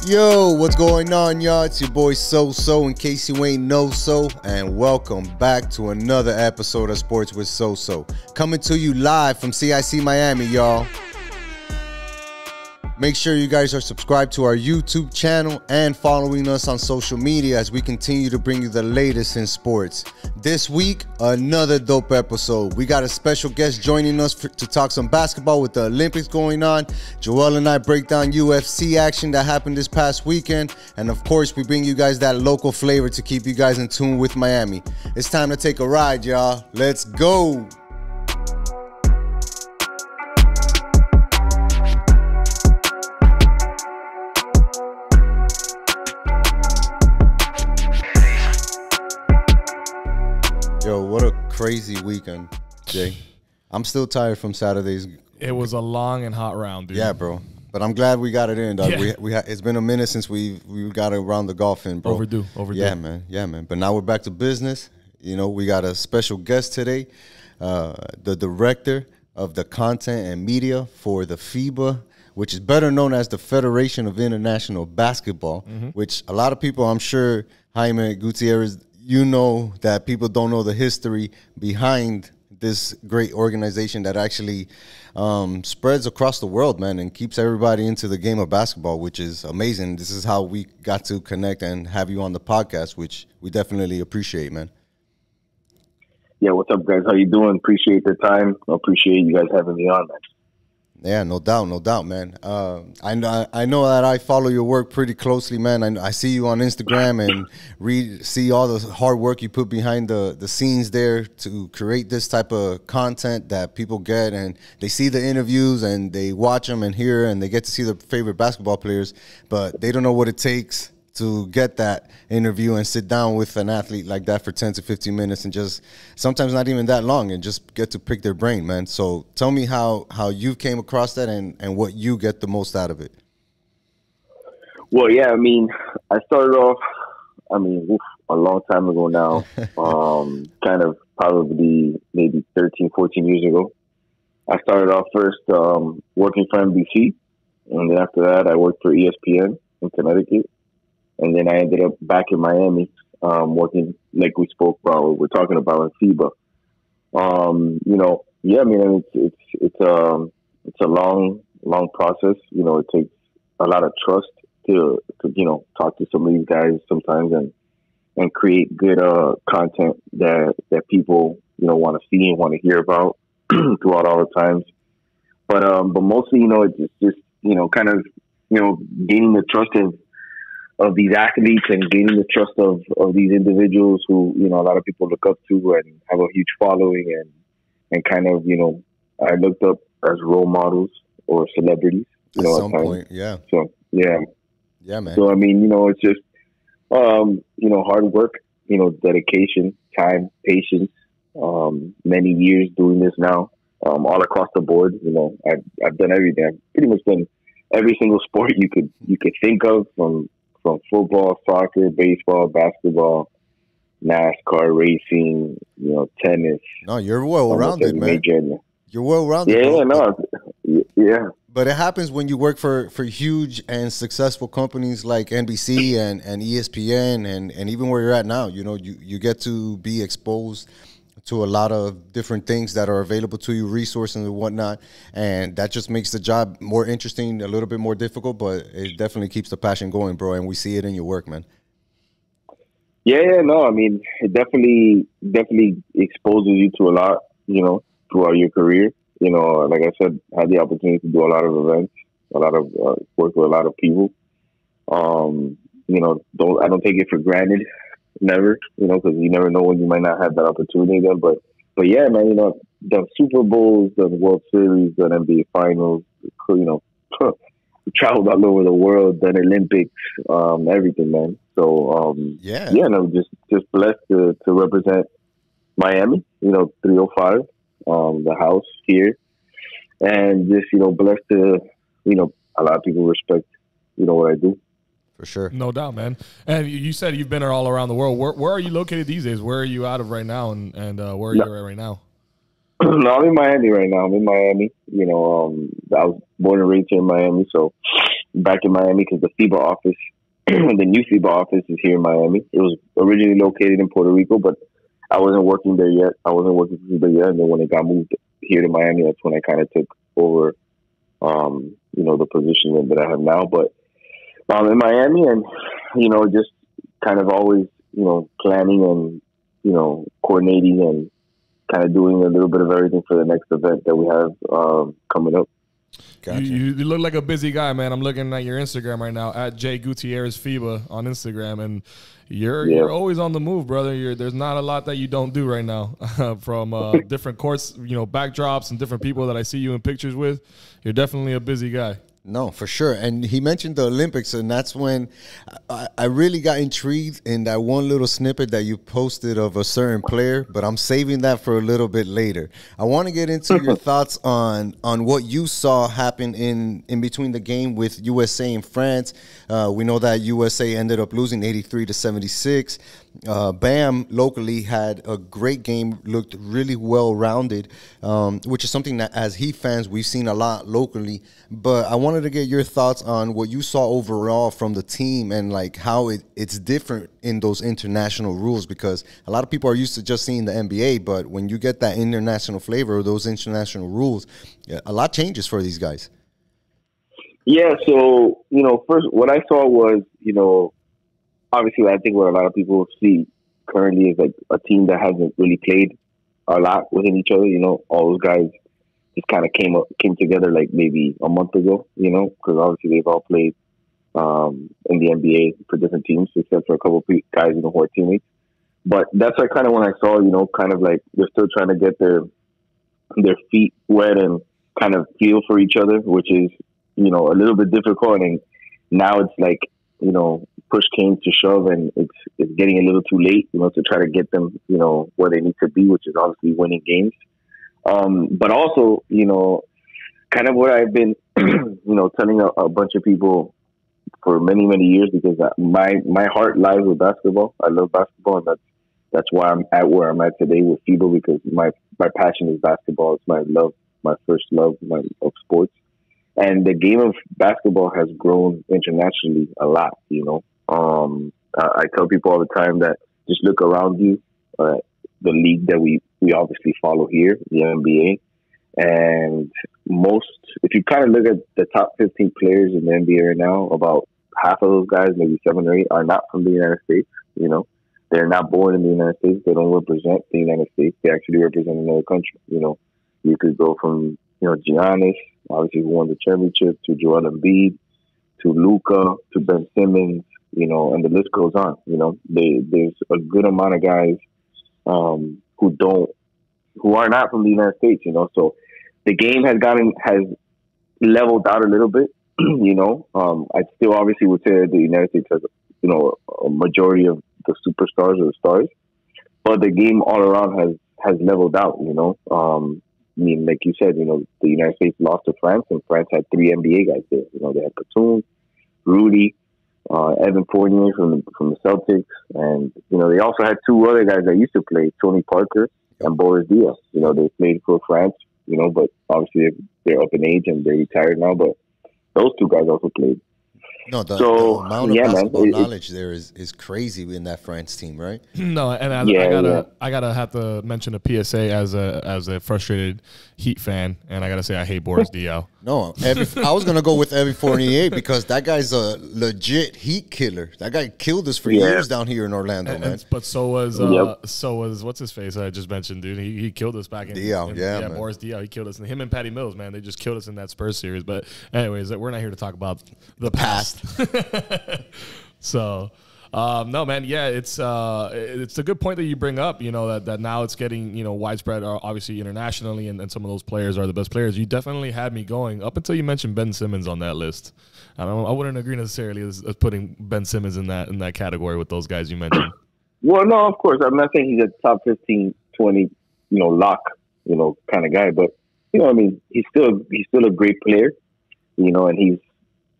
Yo, what's going on, y'all? It's your boy SoSo, in case you ain't know so, and welcome back to another episode of Sports with SoSo. Coming to you live from CIC Miami, y'all. Make sure you guys are subscribed to our YouTube channel and following us on social media as we continue to bring you the latest in sports. This week, another dope episode. We got a special guest joining us to talk some basketball with the Olympics going on. Joel and I break down UFC action that happened this past weekend. And of course, we bring you guys that local flavor to keep you guys in tune with Miami. It's time to take a ride, y'all. Let's go. Yo, what a crazy weekend, Jay. I'm still tired from Saturdays. It was a long and hot round, dude. Yeah, bro. But I'm glad we got it in, dog. Yeah. It's been a minute since we got around the golf in, bro. Overdue. Yeah, man. But now we're back to business. You know, we got a special guest today, the director of the content and media for the FIBA, which is better known as the Federation of International Basketball, which a lot of people, I'm sure, Jaime Gutierrez, you know that people don't know the history behind this great organization that actually spreads across the world, man, and keeps everybody into the game of basketball, which is amazing. This is how we got to connect and have you on the podcast, which we definitely appreciate, man. Yeah, what's up, guys? How you doing? Appreciate the time. Appreciate you guys having me on, man. Yeah, no doubt, man. I know that I follow your work pretty closely, man. I see you on Instagram and see all the hard work you put behind the scenes there to create this type of content that people get, and they see the interviews and they watch them and hear, and they get to see their favorite basketball players, but they don't know what it takes to get that interview and sit down with an athlete like that for 10 to 15 minutes and just sometimes not even that long and just get to pick their brain, man. So tell me how you came across that and what you get the most out of it. Well, yeah, I mean, I started off, a long time ago now, kind of probably maybe 13, 14 years ago. I started off first working for NBC, and then after that I worked for ESPN in Connecticut. And then I ended up back in Miami, working like we spoke about. We're talking about in FIBA. It's a long process. You know, it takes a lot of trust to talk to some of these guys sometimes and create good content that people want to see and want to hear about throughout all the times. But mostly, it's just kind of gaining the trust of these athletes and gaining the trust of these individuals who, a lot of people look up to and have a huge following and kind of, I looked up as role models or celebrities, at some point. Yeah. So, yeah. Yeah, man. So, it's just, hard work, dedication, time, patience, many years doing this now, all across the board. I've done everything. I've pretty much done every single sport you could think of, from football, soccer, baseball, basketball, NASCAR, racing, tennis. No, you're well-rounded, man. You're well-rounded. Yeah. But it happens when you work for huge and successful companies like NBC and ESPN and even where you're at now. You get to be exposed to a lot of different things that are available to you, resources and whatnot, and that just makes the job more interesting, a little bit more difficult, but it definitely keeps the passion going, bro, and we see it in your work, man. It definitely exposes you to a lot, throughout your career. Like I said, I had the opportunity to do a lot of events, a lot of work with a lot of people. I don't take it for granted. Never, because you never know when you might not have that opportunity then. But yeah, man, done Super Bowls, done World Series, done NBA Finals, traveled all over the world, done Olympics, everything, man. So, just blessed to represent Miami, 305, the house here. And just, blessed to, a lot of people respect, what I do. For sure. No doubt, man. And you said you've been all around the world. Where are you located these days? Where are you out of right now? And where are you at right now? No, I'm in Miami right now. I'm in Miami. I was born and raised here in Miami. So, back in Miami because the FIBA office, the new FIBA office is here in Miami. It was originally located in Puerto Rico, but I wasn't working there yet. I wasn't working for FIBA yet. And then when it got moved here to Miami, that's when I kind of took over, the position that I have now. But I'm in Miami and, just kind of always, planning and, coordinating and kind of doing a little bit of everything for the next event that we have coming up. Gotcha. You look like a busy guy, man. I'm looking at your Instagram right now, at J Gutierrez FIBA on Instagram, and you're always on the move, brother. There's not a lot that you don't do right now, from different courts, backdrops and different people that I see you in pictures with. You're definitely a busy guy. No, for sure. And he mentioned the Olympics, and that's when I really got intrigued in that one little snippet that you posted of a certain player, but I'm saving that for a little bit later. I want to get into your thoughts on what you saw happen in between the game with USA and France. We know that USA ended up losing 83-76. Bam locally had a great game, looked really well-rounded, which is something that as Heat fans we've seen a lot locally. But I wanted to get your thoughts on what you saw overall from the team and like how it's different in those international rules, because a lot of people are used to just seeing the NBA, but when you get that international flavor or those international rules, a lot changes for these guys. Yeah, so, first what I saw was, obviously, I think what a lot of people see currently is like a team that hasn't really played a lot within each other. All those guys just kind of came together like maybe a month ago. Because obviously they've all played in the NBA for different teams, except for a couple of guys who are teammates. But that's like kind of when I saw, kind of like they're still trying to get their feet wet and kind of feel for each other, which is a little bit difficult. And now it's like push came to shove, and it's getting a little too late, to try to get them, where they need to be, which is obviously winning games. But also, kind of what I've been, telling a bunch of people for many, many years, because my heart lies with basketball. I love basketball, and that's why I'm at where I'm at today with FIBA, because my passion is basketball. It's my love, my first love of sports. And the game of basketball has grown internationally a lot, I tell people all the time that just look around you, the league that we obviously follow here, the NBA. And if you kind of look at the top 15 players in the NBA right now, about half of those guys, maybe 7 or 8, are not from the United States. They're not born in the United States. They don't represent the United States. They actually represent another country. You could go from, Giannis, obviously who won the championship, to Joel Embiid, to Luka, to Ben Simmons, and the list goes on. There's a good amount of guys who are not from the United States. So the game has leveled out a little bit. I still obviously would say that the United States has a majority of the superstars or the stars, but the game all around has leveled out. Like you said, the United States lost to France, and France had 3 NBA guys there. They had Batum, Rudy, Evan Fournier from the Celtics, and they also had 2 other guys that used to play, Tony Parker and Boris Diaw. They played for France, but obviously they're up in age and they're retired now. But those 2 guys also played. No, the amount of basketball knowledge there is crazy in that France team, right? No, and I gotta have to mention a PSA as a frustrated Heat fan, and I gotta say I hate Boris Diaw. No, I was gonna go with Evan Fournier because that guy's a legit Heat killer. That guy killed us for years down here in Orlando, man. But so was what's his face I just mentioned, dude. He killed us back in Diaw, Boris Diaw. He killed us, and him and Patty Mills, man, they just killed us in that Spurs series. But anyways, we're not here to talk about the past. So no, man, yeah, it's a good point that you bring up, that now it's getting widespread, obviously internationally, and some of those players are the best players. You definitely had me going up until you mentioned Ben Simmons on that list. I wouldn't agree necessarily as putting Ben Simmons in that category with those guys you mentioned. Well, no, of course, I'm not saying he's a top 15, 20 lock kind of guy, but he's still a great player, and he's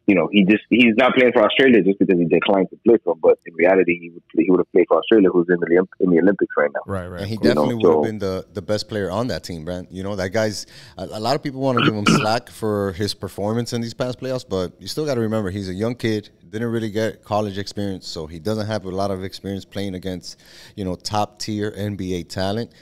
he's not playing for Australia just because he declined to play for them. But in reality, he would have played for Australia, who's in the Olympics right now. Right. And he definitely would have been the best player on that team, Brent. That guy's a lot of people want to give him slack for his performance in these past playoffs, but you still got to remember he's a young kid, didn't really get college experience, so he doesn't have a lot of experience playing against top tier NBA talent.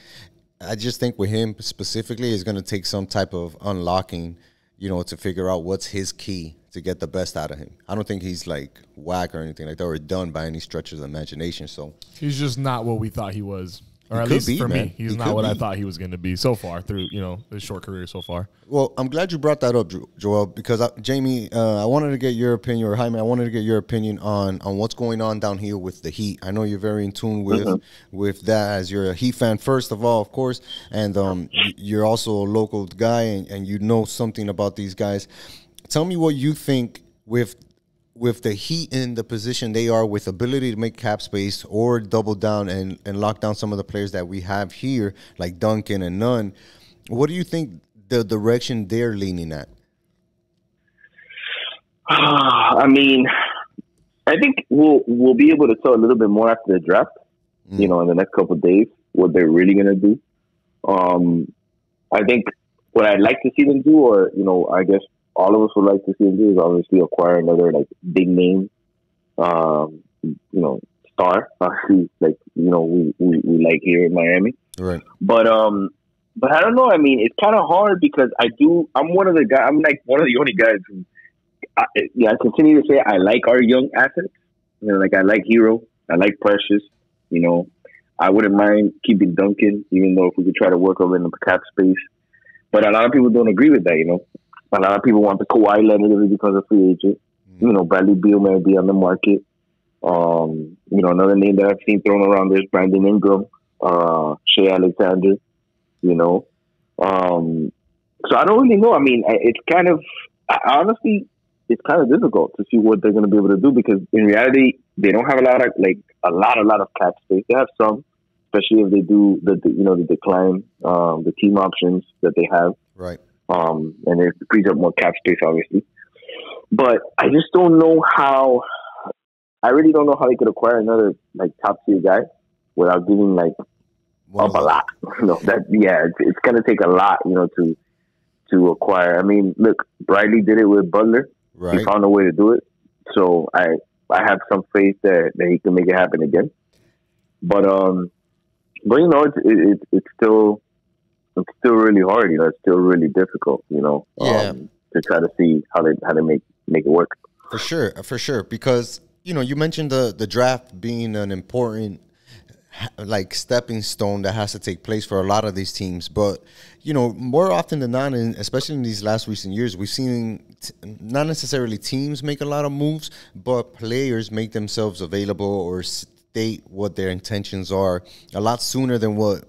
I just think with him specifically, it's going to take some type of unlocking, to figure out what's his key to get the best out of him. I don't think he's like whack or anything like that or done by any stretch of the imagination. So he's just not what we thought he was. Or at least for me, he's not what I thought he was going to be so far through, his short career so far. Well, I'm glad you brought that up, Joel, because Jamie, I wanted to get your opinion, or Jaime, I wanted to get your opinion on what's going on down here with the Heat. I know you're very in tune with that, as you're a Heat fan, first of all, of course, and you're also a local guy, and you know something about these guys. Tell me what you think with the Heat in the position they are, with ability to make cap space or double down and lock down some of the players that we have here, like Duncan and Nunn. What do you think the direction they're leaning at? I mean, I think we'll be able to tell a little bit more after the draft, in the next couple of days, what they're really going to do. I think what I'd like to see them do, or, I guess all of us would like to see them do, is obviously acquire another big name, star. Obviously, we like here in Miami. Right. But I don't know. I mean, it's kind of hard because I'm one of the guys. I'm like one of the only guys who, I continue to say I like our young assets. I like Hero. I like Precious. I wouldn't mind keeping Duncan, even though if we could try to work over in the cap space. But a lot of people don't agree with that. A lot of people want the Kawhi Leonard because of free agent. Bradley Beal may be on the market. Another name that I've seen thrown around there is Brandon Ingram, Shea Alexander. So I don't really know. I mean, honestly, it's kind of difficult to see what they're going to be able to do, because in reality, they don't have a lot of cap space. They have some, especially if they do the decline, the team options that they have. Right. And it frees up more cap space, obviously. But I just don't know how. I really don't know how they could acquire another top tier guy without giving up a lot. It's going to take a lot, to acquire. I mean, look, Bradley did it with Butler. Right. He found a way to do it. So I have some faith that he can make it happen again. But it's still. It's still really hard, It's still really difficult, to try to see how they make it work. For sure. Because you mentioned the draft being an important stepping stone that has to take place for a lot of these teams. But more often than not, and especially in these last recent years, we've seen not necessarily teams make a lot of moves, but players make themselves available or state what their intentions are a lot sooner than what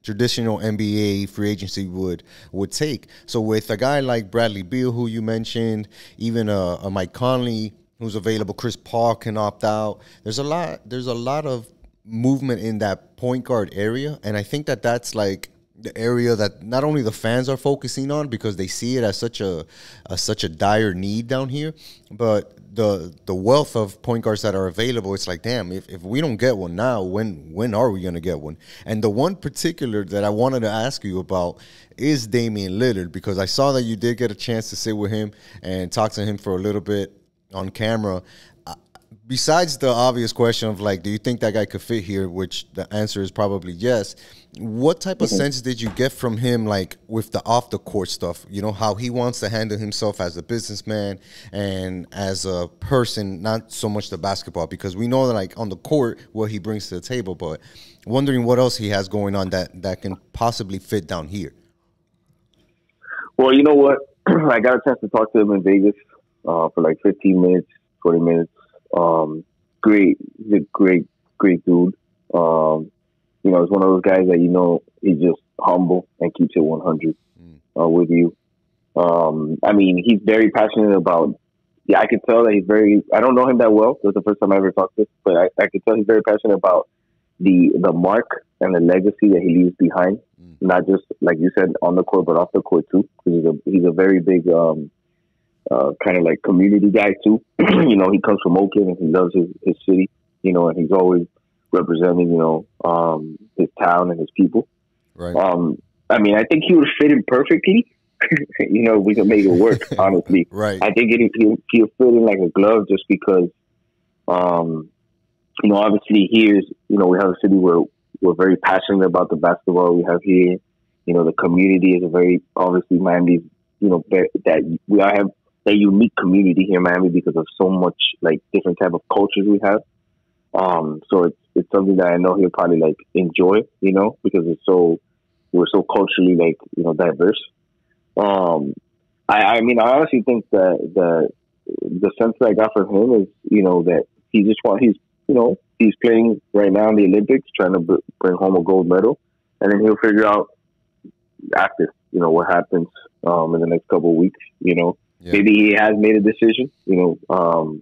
traditional NBA free agency would take. So with a guy like Bradley Beal, who you mentioned, even a Mike Conley who's available, Chris Paul can opt out. There's a lot of movement in that point guard area, and I think that's the area that not only the fans are focusing on because they see it as such a dire need down here, but the wealth of point guards that are available. It's like, damn, if we don't get one now, when are we going to get one? And the one particular that I wanted to ask you about is Damian Lillard, because I saw that you did get a chance to sit with him and talk to him for a little bit on camera. Besides the obvious question of do you think that guy could fit here, which the answer is probably yes, what type of sense did you get from him, with the off the court stuff, how he wants to handle himself as a businessman and as a person, not so much the basketball, because we know that on the court what he brings to the table, but wondering what else he has going on that can possibly fit down here. Well, you know what? I got a chance to talk to him in Vegas for 15 minutes, 20 minutes. He's a great dude. He's one of those guys that he's just humble and keeps it 100 with you. I mean, he's very passionate about. Yeah, I could tell that he's very. I don't know him that well. That's the first time I ever talked to him, but I could tell he's very passionate about the mark and the legacy that he leaves behind. Not just like you said on the court, but off the court too. Because he's a very big kind of like community guy too. You know, he comes from Oakland and he loves his city. You know, and he's always representing, you know, his town and his people. Right. I mean, I think he would fit in perfectly. You know, we could make it work. Honestly, Right. I think he'll fit in like a glove just because. You know, obviously here's, you know, we have a city where we're very passionate about the basketball we have here. You know, the community is a very, obviously Miami, you know, that we have a unique community here in Miami because of so much like different type of cultures we have. So it's something that I know he'll probably like enjoy, you know, because we're so culturally like, you know, diverse. I mean, I honestly think that the sense that I got from him is, you know, that he's playing right now in the Olympics, trying to bring home a gold medal, and then he'll figure out after, you know, what happens in the next couple of weeks. You know, maybe he has made a decision. You know,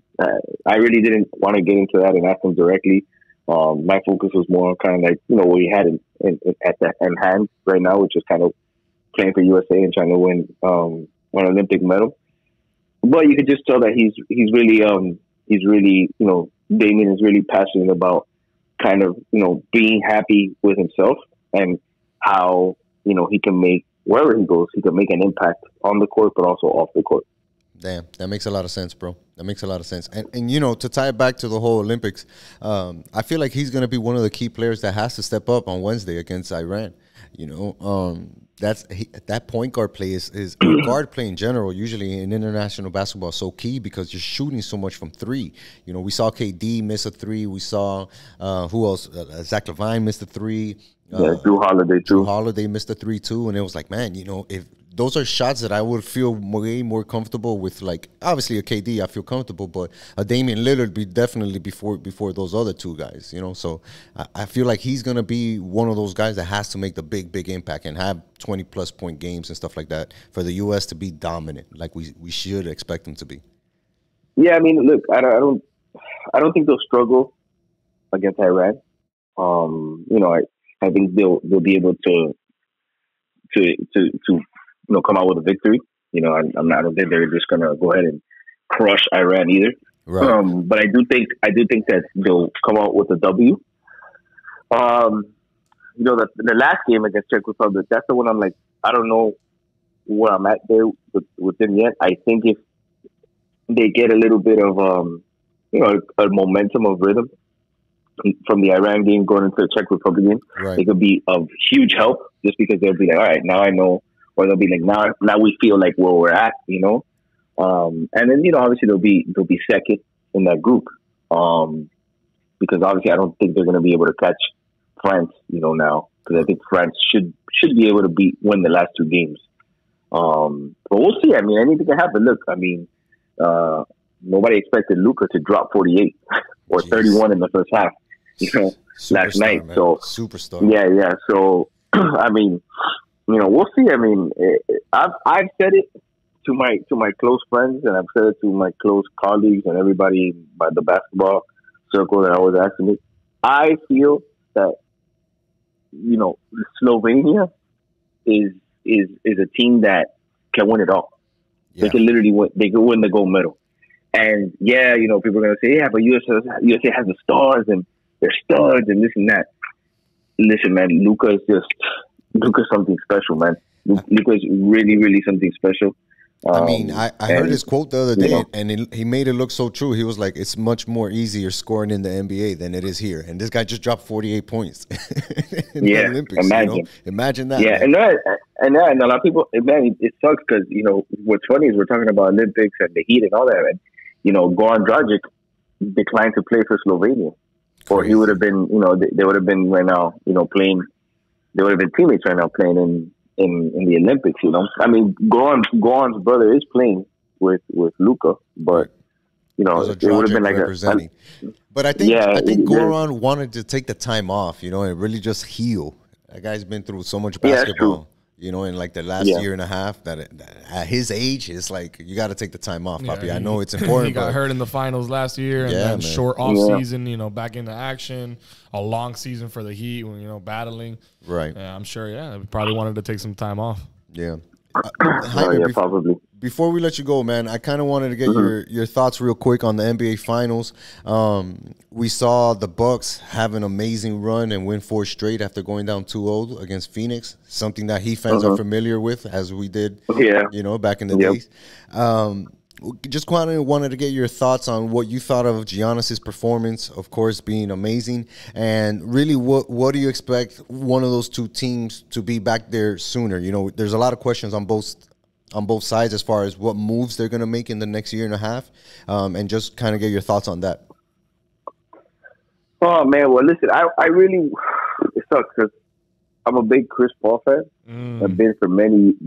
I really didn't want to get into that and ask him directly. My focus was more on kind of like, you know, what he had in hand right now, which is kind of playing for USA and trying to win an Olympic medal. But you could just tell that he's really, you know, Damian is really passionate about kind of, you know, being happy with himself and how, you know, he can make, wherever he goes, he can make an impact on the court, but also off the court. Damn, that makes a lot of sense, bro. That makes a lot of sense. And you know, to tie it back to the whole Olympics, I feel like he's going to be one of the key players that has to step up on Wednesday against Iran. You know, that point guard play is guard play in general, usually in international basketball, so key because you're shooting so much from three. You know, we saw KD miss a three. We saw, who else? Zach LaVine missed a three. Drew Holiday too. Drew Holiday missed a three too, and it was like, man, you know, if those are shots that I would feel way more comfortable with, like obviously a KD, I feel comfortable, but a Damian Lillard be definitely before those other two guys, you know. So I feel like he's gonna be one of those guys that has to make the big impact and have 20+ point games and stuff like that for the U.S. to be dominant, like we should expect them to be. Yeah, I mean, look, I don't think they'll struggle against Iran. You know, I think they'll be able to you know, come out with a victory. You know, I don't think they're just gonna go ahead and crush Iran either. Right. But I do think that they'll come out with a W. You know, the last game against Czech Republic, that's the one I'm like, I don't know where I'm at there with them yet. I think if they get a little bit of you know, a momentum of rhythm from the Iran game going into the Czech Republic game, right, it could be of huge help just because they'll be like, all right, now I know, or they'll be like, now we feel like where we're at, you know. And then, you know, obviously they'll be second in that group, because obviously I don't think they're going to be able to catch France, you know, now, because I think France should be able to win the last two games. But we'll see. I mean, anything can happen. Look, I mean, nobody expected Luka to drop 48 or 31 in the first half, you know, last night. Man. So superstar. Yeah. So I mean, you know, we'll see. I mean, I've said it to my close friends, and I've said it to my close colleagues and everybody by the basketball circle that always asking me. I feel that, you know, Slovenia is a team that can win it all. Yeah. They can literally win. They can win the gold medal. And yeah, you know, people are gonna say, yeah, but USA has the stars and they're studs and this and that. Listen, man, Luka's something special, man. Luka's really, really something special. I mean, I heard his quote the other day, you know, and he made it look so true. He was like, it's much more easier scoring in the NBA than it is here. And this guy just dropped 48 points in the Olympics. Imagine. You know? Imagine that. Yeah, and a lot of people, man, it sucks because, you know, what's funny is we're talking about Olympics and the heat and all that. And, you know, Goran Dragic declined to play for Slovenia. Or he would have been, you know, they would have been right now, you know, playing. They would have been teammates right now playing in the Olympics, you know. I mean, Goran's brother is playing with Luka, but you know, it would have been like But I think Goran wanted to take the time off, you know, and really just heal. That guy's been through so much basketball, you know, in like the last year and a half. That at his age, it's like you got to take the time off, Papi. I know it's important. He got hurt in the finals last year, and then short off season, you know, back into action. A long season for the Heat, when, you know, battling. Right. Yeah, I'm sure. Yeah, he probably wanted to take some time off. Yeah. Probably. before we let you go, man, I kind of wanted to get your thoughts real quick on the NBA Finals. We saw the Bucks have an amazing run and win 4 straight after going down 2-0 against Phoenix, something that Heat fans are familiar with, as we did, you know, back in the days. Just wanted to get your thoughts on what you thought of Giannis's performance, of course, being amazing, and really what do you expect one of those two teams to be back there sooner? You know, there's a lot of questions on both sides as far as what moves they're going to make in the next year and a half, and just kind of get your thoughts on that. Oh man, well listen, I really, it sucks because I'm a big Chris Paul fan. I've been for many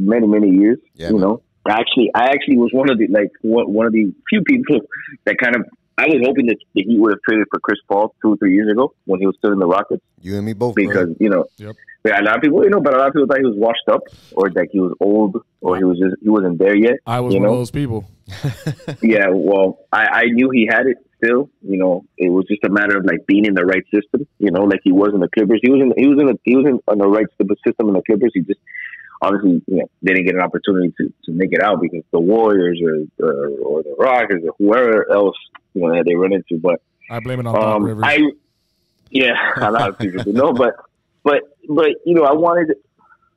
years. Yeah, you know. I actually was one of the few people that kind of, I was hoping that the Heat would have traded for Chris Paul 2 or 3 years ago when he was still in the Rockets. You and me both, because bro. You know, yeah, a lot of people, you know, but a lot of people thought he was washed up or that he was old or he wasn't there yet. I was one of those people. Yeah, well, I knew he had it still. You know, it was just a matter of like being in the right system. You know, like he was in the Clippers. He was in the right system in the Clippers. He just obviously, you know, they didn't get an opportunity to make it out because the Warriors or the Rockets or whoever else, you know, they run into. But I blame it on Doc Rivers. A lot of people do. No, but you know,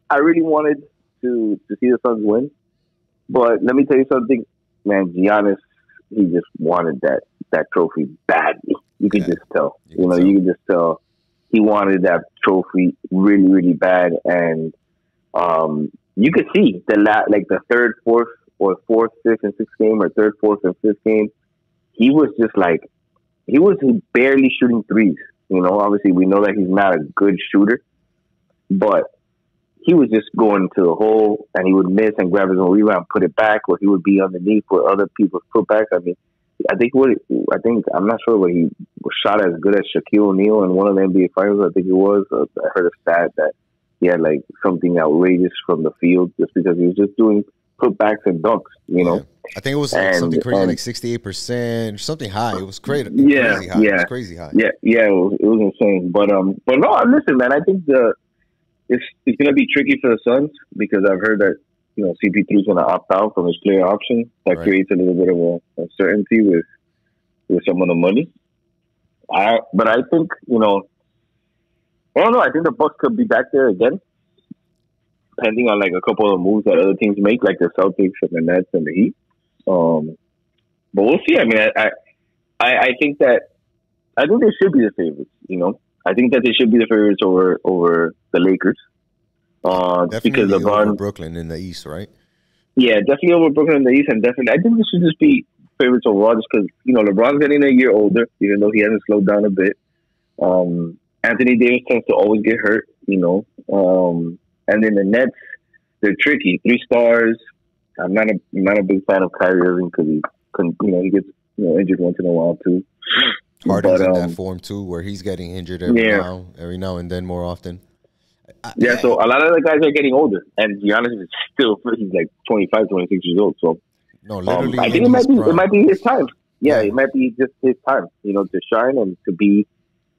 I really wanted to see the Suns win. But let me tell you something, man. Giannis, he just wanted that trophy badly. You could just tell. You could just tell he wanted that trophy really, really bad. And you could see the third, fourth, or fourth, fifth, and sixth game, or third, fourth, and fifth game, he was just like he was barely shooting threes. You know, obviously we know that he's not a good shooter, but he was just going to the hole and he would miss and grab his own rebound, put it back, or he would be underneath for other people's putbacks. I mean, I'm not sure, but he was shot as good as Shaquille O'Neal in one of the NBA finals. I think it was. I heard a stat that he had like something outrageous from the field just because he was just doing putbacks and dunks, you know. I think it was something crazy, like 68%, something high. It was crazy. Yeah, crazy high. Yeah. It was crazy high. Yeah, it was insane. But no, listen, man. I think it's going to be tricky for the Suns because I've heard that, you know, CP3 is going to opt out from his player option. That creates a little bit of a uncertainty with some of the money. But I think, you know, I don't know. I think the Bucks could be back there again, depending on like a couple of moves that other teams make, like the Celtics and the Nets and the Heat. But we'll see. I mean, I think they should be the favorites. You know, I think that they should be the favorites over the Lakers. Definitely because LeBron, over Brooklyn in the East, right? Yeah, definitely over Brooklyn in the East, and definitely I think they should just be favorites overall, just because, you know, LeBron's getting a year older, even though he hasn't slowed down a bit. Anthony Davis tends to always get hurt, you know. And then the Nets, they're tricky. 3 stars. I'm not a big fan of Kyrie Irving because he gets injured once in a while too. Harden's in that form too, where he's getting injured every now and then more often. So a lot of the guys are getting older, and Giannis is still he's like 25, 26 years old. So no, literally, I think it might be his time. Yeah, it might be just his time, you know, to shine and to be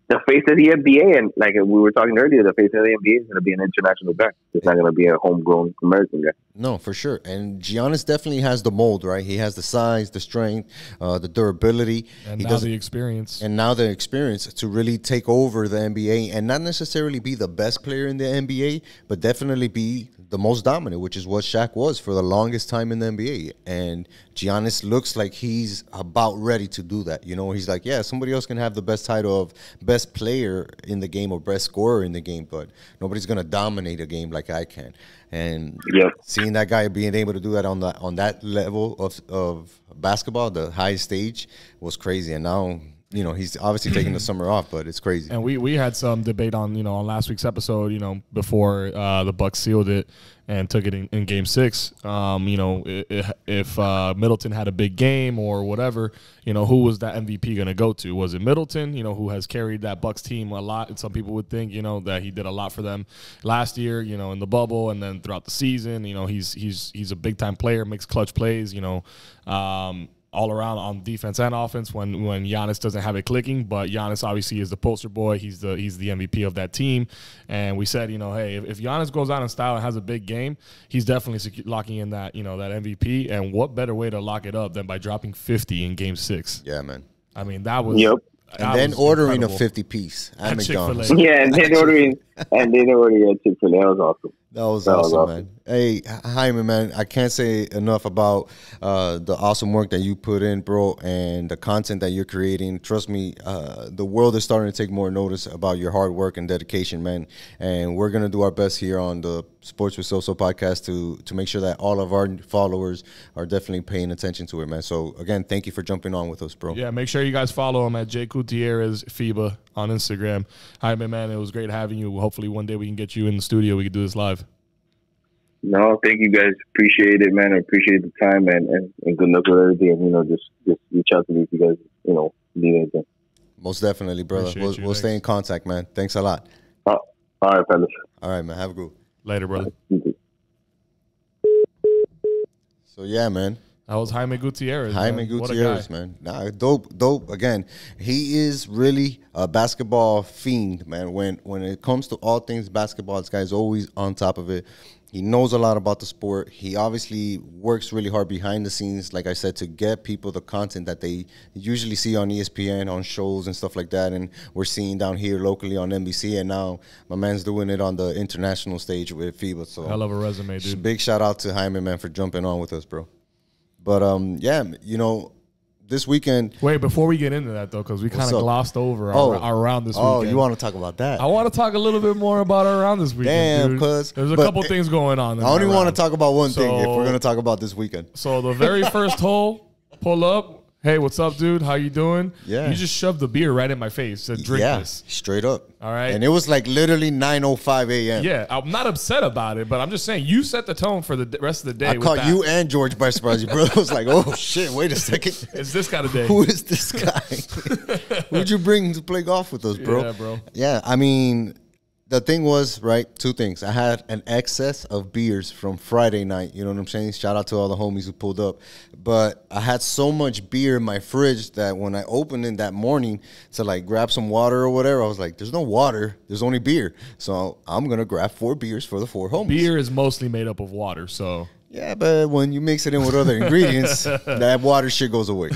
the face of the NBA. And like we were talking earlier, the face of the NBA is going to be an international guy. It's not going to be a homegrown American guy. No, for sure. And Giannis definitely has the mold, right? He has the size, the strength, the durability. And now the experience. And now the experience to really take over the NBA and not necessarily be the best player in the NBA, but definitely be the most dominant, which is what Shaq was for the longest time in the NBA. And Giannis looks like he's about ready to do that. You know, he's like, yeah, somebody else can have the best title of best player in the game or best scorer in the game, but nobody's going to dominate a game like I can. And seeing that guy being able to do that on that level of basketball, the highest stage, was crazy. And now, you know, he's obviously taking the summer off, but it's crazy. And we had some debate on last week's episode, before the Bucks sealed it and took it in Game 6. If Middleton had a big game or whatever, who was that MVP going to go to? Was it Middleton, who has carried that Bucks team a lot? And some people would think, that he did a lot for them last year, in the bubble and then throughout the season. He's a big time player, makes clutch plays. all around on defense and offense when Giannis doesn't have it clicking. But Giannis obviously is the poster boy. He's the MVP of that team. And we said, hey, if Giannis goes out in style and has a big game, he's definitely locking in that, that MVP. And what better way to lock it up than by dropping 50 in Game 6? Yeah, man. I mean, that was. Yep. And then ordering incredible. a 50-piece at McDonald's. Yeah, and then ordering at Chick-fil-A. That was awesome. That was awesome, man. Hey, Jaime, man, I can't say enough about the awesome work that you put in, bro, and the content that you're creating. Trust me, the world is starting to take more notice about your hard work and dedication, man. And we're going to do our best here on the Sports with SoSo podcast to make sure that all of our followers are definitely paying attention to it, man. So, again, thank you for jumping on with us, bro. Yeah, make sure you guys follow him at J. Gutierrez FIBA on Instagram. Jaime, man, it was great having you. Hopefully one day we can get you in the studio. We can do this live. No, thank you guys. Appreciate it, man. I appreciate the time and good luck with everything. And, just reach out to me if you guys, need anything. Most definitely, brother. We'll stay in contact, man. Thanks a lot. All right, fellas. All right, man. Have a good one. Later, brother. So, yeah, man. That was Jaime Gutierrez. Jaime Gutierrez, man. Nah, dope. Again, he is really a basketball fiend, man. When it comes to all things basketball, this guy's always on top of it. He knows a lot about the sport. He obviously works really hard behind the scenes, like I said, to get people the content that they usually see on ESPN, on shows and stuff like that. And we're seeing down here locally on NBC. And now my man's doing it on the international stage with FIBA. So hell of a resume, dude. Big shout out to Jaime, man, for jumping on with us, bro. But, yeah, this weekend. Wait, before we get into that, though, because we kind of glossed over our round this weekend. Oh, you want to talk about that? I want to talk a little bit more about our round this weekend. Damn, cuz. There's a couple things going on. I only want to talk about one thing if we're going to talk about this weekend. So the very first hole, pull up. Hey, what's up, dude? How you doing? Yeah. You just shoved the beer right in my face. Said, drink this. Straight up. All right. And it was like literally 9:05 a.m. Yeah, I'm not upset about it, but I'm just saying you set the tone for the rest of the day. I caught you and George by surprise. Your brother was like, oh, shit, wait a second. It's this kind of day. Who is this guy? Who'd you bring to play golf with us, bro? Yeah, bro. Yeah, I mean, the thing was, right, two things. I had an excess of beers from Friday night. You know what I'm saying? Shout out to all the homies who pulled up. But I had so much beer in my fridge that when I opened it that morning to, like, grab some water or whatever, I was like, there's no water. There's only beer. So I'm going to grab 4 beers for the 4 homies. Beer is mostly made up of water, so. Yeah, but when you mix it in with other ingredients, that water shit goes away.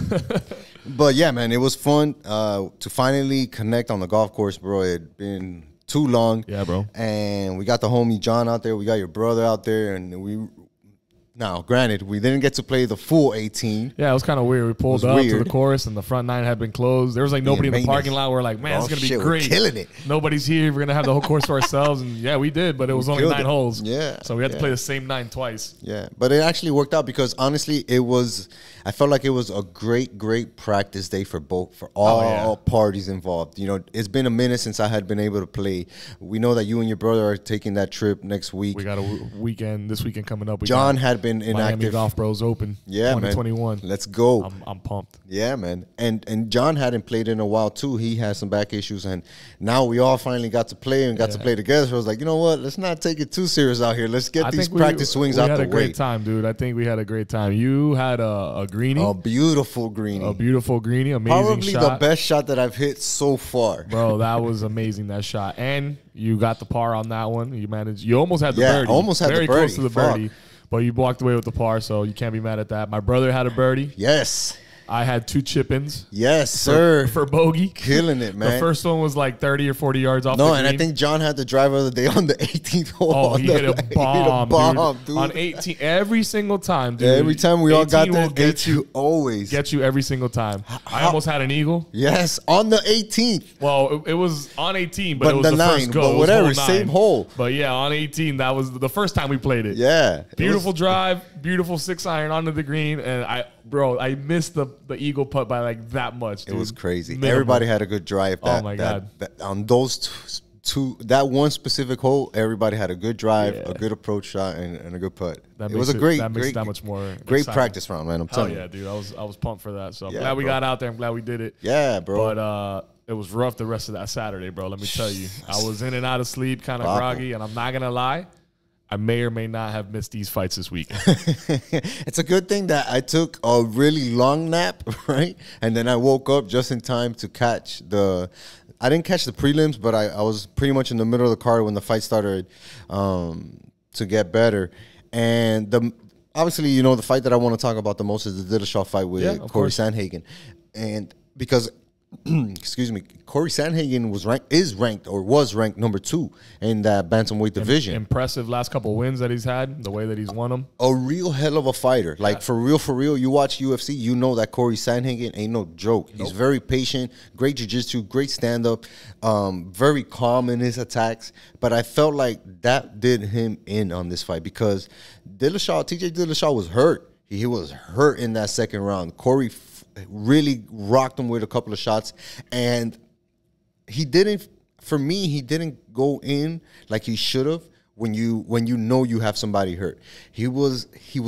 But, yeah, man, it was fun to finally connect on the golf course, bro. It had been too long. Yeah, bro. And we got the homie John out there. We got your brother out there. And now, granted, we didn't get to play the full 18. Yeah, it was kind of weird. We pulled up to the course, and the front 9 had been closed. There was like nobody in the parking lot. We're like, man, it's going to be great. We're killing it. Nobody's here. We're going to have the whole course to ourselves. And, yeah, we did, but it was only 9 holes. Yeah. So we had to play the same 9 twice. Yeah, but it actually worked out because, honestly, I felt like it was a great practice day for all parties involved. It's been a minute since I had been able to play. We know that you and your brother are taking that trip next week. We got this weekend coming up. John had been Miami inactive. Golf Bros Open 2021. Man. Let's go. I'm pumped. Yeah, man. And John hadn't played in a while, too. He had some back issues, and now we all finally got to play and got to play together. So I was like, you know what? Let's not take it too serious out here. Let's get these practice swings out the way. We had a great time, dude. I think we had a great time. You had a greenie. A beautiful greenie. Amazing Probably shot. the best shot that I've hit so far. Bro, that was amazing, that shot. And you got the par on that one. You almost had the birdie. Almost had Very the birdie. close to the birdie. But you walked away with the par, so you can't be mad at that. My brother had a birdie. Yes. I had 2 chip-ins. Yes, sir. For bogey. Killing it, man. The first one was like 30 or 40 yards off the green. No, and I think John had the driver of the day on the 18th hole. Oh, he hit a bomb, dude. On 18, every single time, dude. Yeah, every time we all got there, get you every single time. I almost had an eagle. Yes, on the 18th. Well, it was on 18, but it was the 9, first go. But whatever, same hole. But yeah, on 18, that was the first time we played it. Yeah. Beautiful drive, beautiful 6-iron onto the green, and I missed the eagle putt by like that much, dude. It was crazy. Minimum. Everybody had a good drive. Oh my God. On those two, that one specific hole, everybody had a good drive, a good approach shot, and a good putt. It was a great practice round, man. I'm telling you. Yeah, dude. I was pumped for that. So I'm glad we got out there. I'm glad we did it. Yeah, bro. But it was rough the rest of that Saturday, bro. Let me tell you. I was in and out of sleep, kind of groggy, and I'm not going to lie. I may or may not have missed these fights this week. It's a good thing that I took a really long nap, right? And then I woke up just in time to catch I didn't catch the prelims, but I was pretty much in the middle of the card when the fight started to get better. And obviously, you know, the fight that I want to talk about the most is the Dillashaw fight with Corey Sandhagen. And because excuse me, Corey Sandhagen was ranked number 2 in that bantamweight division. Impressive last couple wins that he's had, the way that he's won them. A real hell of a fighter. Like, for real, you watch UFC, you know that Corey Sandhagen ain't no joke. Nope. He's very patient, great jiu-jitsu, great stand-up, very calm in his attacks. But I felt like that did him in on this fight because TJ Dillashaw was hurt. He was hurt in that second round. Corey really rocked him with a couple of shots, and he didn't go in like he should have when you know you have somebody hurt. He was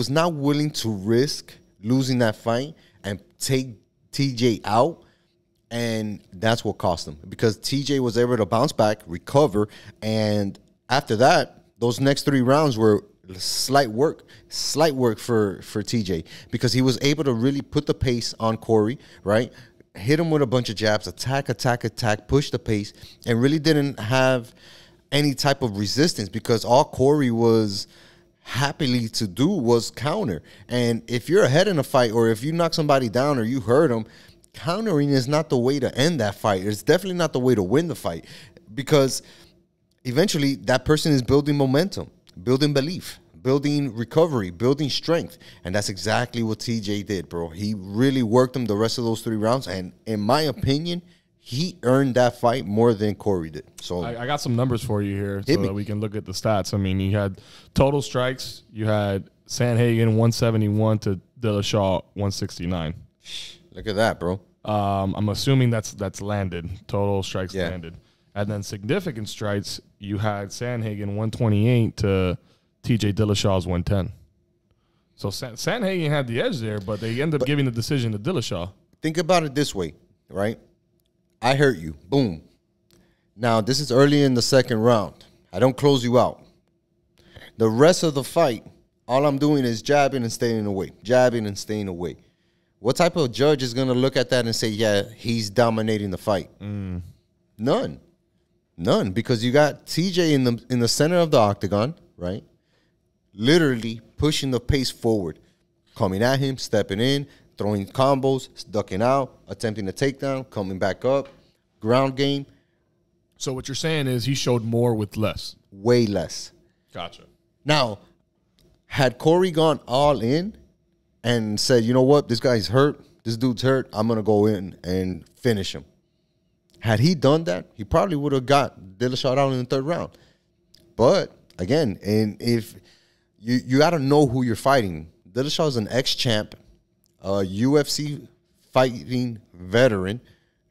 not willing to risk losing that fight and take TJ out, and that's what cost him, because TJ was able to bounce back, recover, and after that, those next 3 rounds were slight work for TJ, because he was able to really put the pace on Corey, right? Hit him with a bunch of jabs, attack, push the pace, and really didn't have any type of resistance, because all Corey was happily to do was counter. And if you're ahead in a fight, or if you knock somebody down or you hurt him, countering is not the way to end that fight. It's definitely not the way to win the fight, because eventually that person is building momentum, building belief, building recovery, building strength. And that's exactly what TJ did, bro. He really worked him the rest of those 3 rounds. And in my opinion, he earned that fight more than Corey did. So I got some numbers for you here so that we can look at the stats. I mean, you had total strikes. You had Sandhagen 171 to Dillashaw 169. Look at that, bro. I'm assuming that's landed. Total strikes landed. And then significant strikes, you had Sandhagen 128 to TJ Dillashaw's 110. So Sandhagen had the edge there, but they ended up giving the decision to Dillashaw. Think about it this way, right? I hurt you. Boom. Now, this is early in the second round. I don't close you out. The rest of the fight, all I'm doing is jabbing and staying away. Jabbing and staying away. What type of judge is going to look at that and say, yeah, he's dominating the fight? None. None, because you got TJ in the center of the octagon, right? Literally pushing the pace forward, coming at him, stepping in, throwing combos, ducking out, attempting a takedown, coming back up, ground game. So what you're saying is he showed more with less. Way less. Gotcha. Now, had Corey gone all in and said, you know what, this guy's hurt, this dude's hurt, I'm going to go in and finish him. Had he done that, he probably would have got Dillashaw out in the 3rd round. But, again, and if you got to know who you're fighting. Dillashaw is an ex-champ, a UFC fighting veteran,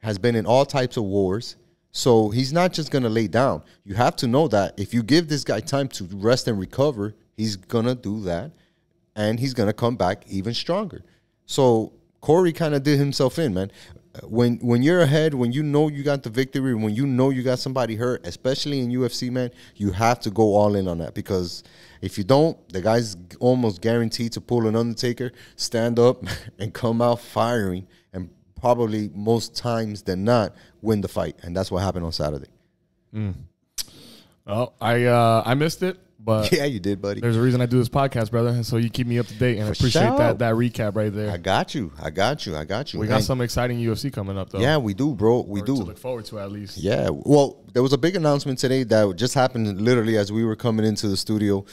has been in all types of wars. So he's not just going to lay down. You have to know that if you give this guy time to rest and recover, he's going to do that, and he's going to come back even stronger. So Corey kind of did himself in, man. When you're ahead, when you know you got the victory, when you know you got somebody hurt, especially in UFC, man, you have to go all in on that, because if you don't, the guy's almost guaranteed to pull an Undertaker, stand up, and come out firing, and probably most times than not win the fight. And that's what happened on Saturday. Well, I missed it, but yeah, you did, buddy. There's a reason I do this podcast, brother, so you keep me up to date, and I appreciate that recap right there. I got you. We got some exciting UFC coming up, though. Yeah, we do, bro. We do. To look forward to, at least. Yeah. Well, there was a big announcement today that just happened literally as we were coming into the studio.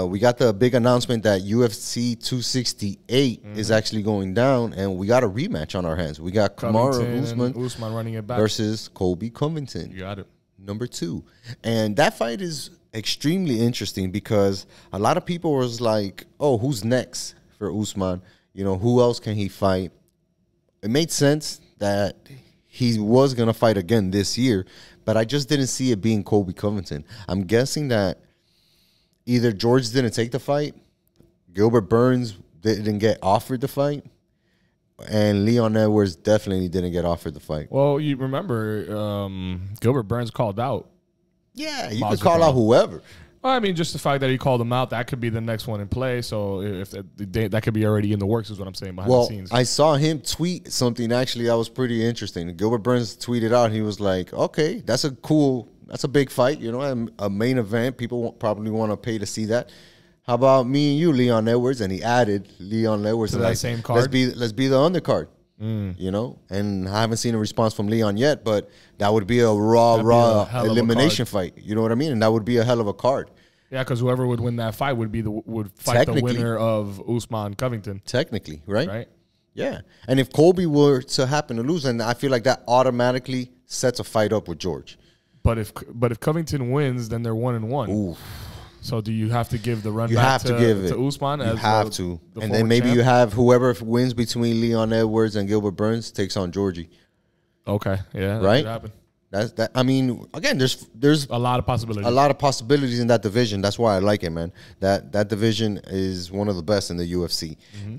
We got the big announcement that UFC 268 is actually going down, and we got a rematch on our hands. We got Kamaru Usman running it back versus Colby Covington. You got it. Number 2. And that fight is extremely interesting, because a lot of people was like, oh, who's next for Usman? You know, who else can he fight? It made sense that he was going to fight again this year, but I just didn't see it being Colby Covington. I'm guessing that either George didn't take the fight, Gilbert Burns didn't get offered the fight, and Leon Edwards definitely didn't get offered the fight. Well, you remember Gilbert Burns called out. Yeah, you could call out whoever. I mean, just the fact that he called him out, that could be the next one in play. So if that could be already in the works, is what I'm saying behind the scenes. I saw him tweet something actually that was pretty interesting. Gilbert Burns tweeted out, he was like, "Okay, that's a big fight, you know, a main event. People probably want to pay to see that. How about me and you, Leon Edwards?" And he added Leon Edwards to that same card. Let's be the undercard. You know, and I haven't seen a response from Leon yet, but that would be a raw elimination fight. You know what I mean? And that would be a hell of a card. Yeah, because whoever would win that fight would fight the winner of Usman Covington. Technically, right? Right. Yeah. And if Colby were to happen to lose, then I feel like that automatically sets a fight up with George. But if Covington wins, then they're 1-1. Ooh. So do you have to give the run you back have to give it to Usman? You have to. And then maybe you have whoever wins between Leon Edwards and Gilbert Burns takes on Georgie. Okay. Yeah. Right? That could happen. That. I mean, again, there's a lot of possibilities. A lot of possibilities in that division. That's why I like it, man. That division is one of the best in the UFC. Mm-hmm.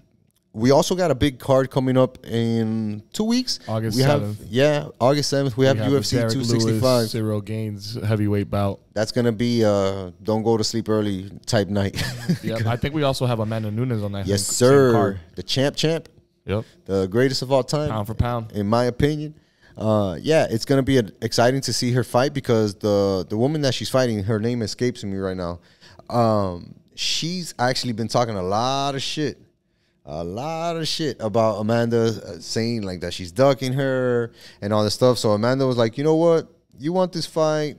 We also got a big card coming up in 2 weeks. August 7th. August 7th. We have UFC 265. Lewis, Cyril Gaines heavyweight bout. That's going to be don't go to sleep early type night. Yeah, I think we also have Amanda Nunes on that. Yes, sir. Card. The champ. Yep. The greatest of all time. Pound for pound. In my opinion. Yeah, it's going to be exciting to see her fight because the woman that she's fighting, her name escapes me right now. She's actually been talking a lot of shit about Amanda, saying like that she's ducking her and all this stuff. So Amanda was like, you know what? You want this fight?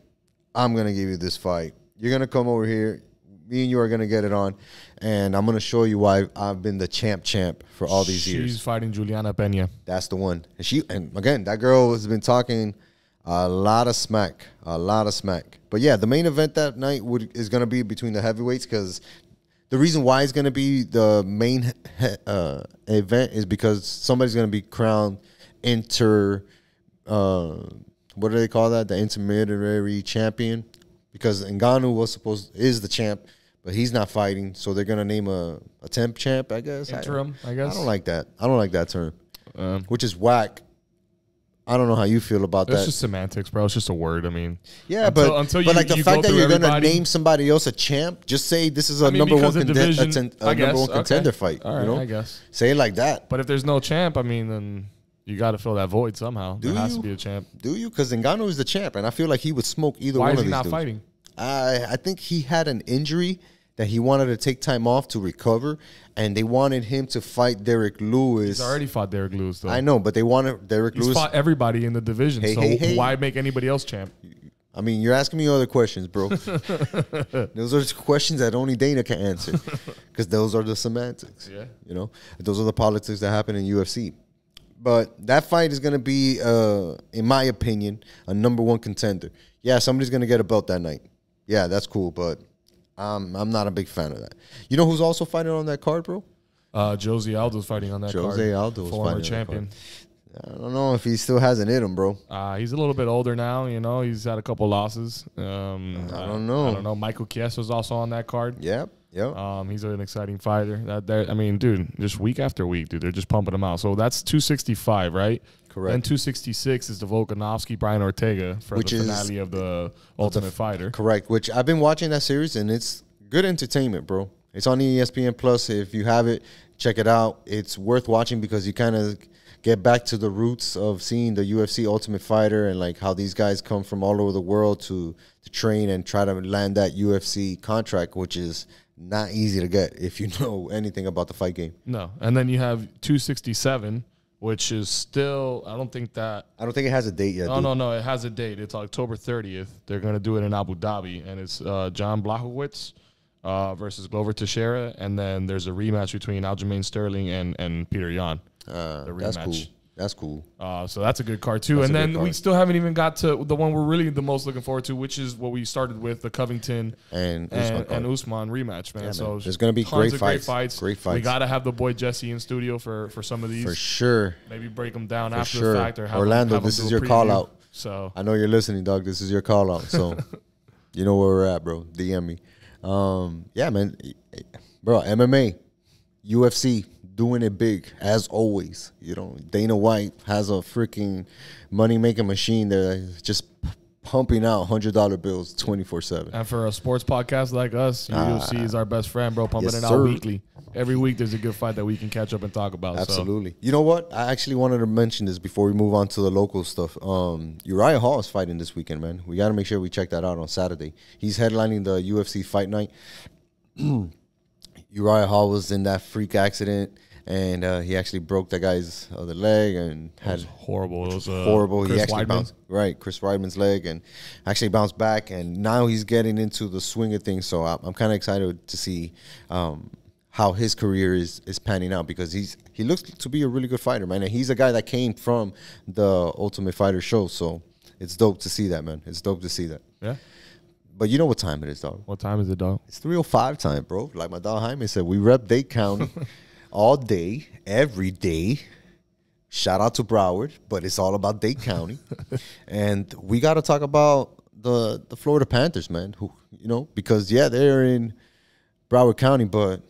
I'm going to give you this fight. You're going to come over here. Me and you are going to get it on. And I'm going to show you why I've been the champ for all these years. She's fighting Juliana Pena. That's the one. And again, that girl has been talking a lot of smack. But yeah, the main event that night is going to be between the heavyweights because the reason why it's going to be the main event is because somebody's going to be crowned what do they call that? The intermediary champion. Because Ngannou is the champ, but he's not fighting, so they're going to name a temp champ, I guess. Interim, I guess. I don't like that. I don't like that term, which is whack. I don't know how you feel about that. It's just semantics, bro. It's just a word. I mean, yeah, but like the fact that you're going to name somebody else a champ, just say this is a number one contender fight. All right, you know? I guess. Say it like that. But if there's no champ, I mean, then you got to fill that void somehow. There has to be a champ. Do you? Because Ngannou is the champ, and I feel like he would smoke either one of these dudes. Why is he not fighting? I think he had an injury that he wanted to take time off to recover, and they wanted him to fight Derek Lewis. He's already fought Derek Lewis, though. I know, but they wanted Derek Lewis. He's fought everybody in the division, why make anybody else champ? I mean, you're asking me other questions, bro. Those are questions that only Dana can answer because those are the semantics. Yeah. You know, those are the politics that happen in UFC. But that fight is going to be, in my opinion, a number one contender. Yeah, somebody's going to get a belt that night. Yeah, that's cool, but I'm not a big fan of that. You know who's also fighting on that card, bro? Jose Aldo's fighting on that card. Jose Aldo's former champion. I don't know if he still has it in him, bro. He's a little bit older now. You know, he's had a couple losses. I don't know. I don't know. Michael Chiesa's also on that card. Yep. He's an exciting fighter. I mean, dude, just week after week, dude, they're just pumping him out. So that's 265, right? Correct. And 266 is the Volkanovski Brian Ortega for the finale of the Ultimate Fighter. Correct. Which I've been watching that series, and it's good entertainment, bro. It's on ESPN Plus. If you have it, check it out. It's worth watching because you kind of get back to the roots of seeing the UFC Ultimate Fighter and like how these guys come from all over the world to train and try to land that UFC contract, which is not easy to get if you know anything about the fight game. No. And then you have 267, which is still, I don't think it has a date yet. Oh, no, it has a date. It's October 30th. They're going to do it in Abu Dhabi, and it's John Blachowicz versus Glover Teixeira, and then there's a rematch between Aljamain Sterling and Peter Yan. That's cool. That's cool. So that's a good card, too. And then we still haven't even got to the one we're really the most looking forward to, which is what we started with, the Covington and Usman rematch, man. Yeah, so man. There's going to be great fights. We got to have the boy Jesse in studio for some of these. For sure. Maybe break them down after the fact. Or Orlando, this is your call-out. So I know you're listening, dog. This is your call-out. So you know where we're at, bro. DM me. Yeah, man. Bro, MMA, UFC, doing it big as always. You know, Dana White has a freaking money-making machine there, just pumping out $100 bills 24/7. And for a sports podcast like us, UFC is our best friend, bro. Pumping yes, it out sir. weekly. Every week there's a good fight that we can catch up and talk about. Absolutely. So. You know what? I actually wanted to mention this before we move on to the local stuff. Uriah Hall is fighting this weekend, man. We got to make sure we check that out on Saturday. He's headlining the UFC Fight Night. Uriah Hall was in that freak accident, and he actually broke that guy's other leg and had horrible. It was horrible. Chris he actually Weidman. bounced Chris Weidman's leg, and actually bounced back, and now he's getting into the swing of things. So I'm kind of excited to see how his career is panning out, because he looks to be a really good fighter, man. And he's a guy that came from the Ultimate Fighter show, so it's dope to see that, man. It's dope to see that. Yeah. But you know what time it is, dog? What time is it, dog? It's 3:05 time, bro. Like my dog Jaime said, we rep Dade County all day, every day. Shout out to Broward, but it's all about Dade County. And we got to talk about the Florida Panthers, man. Who, because, yeah, they're in Broward County, but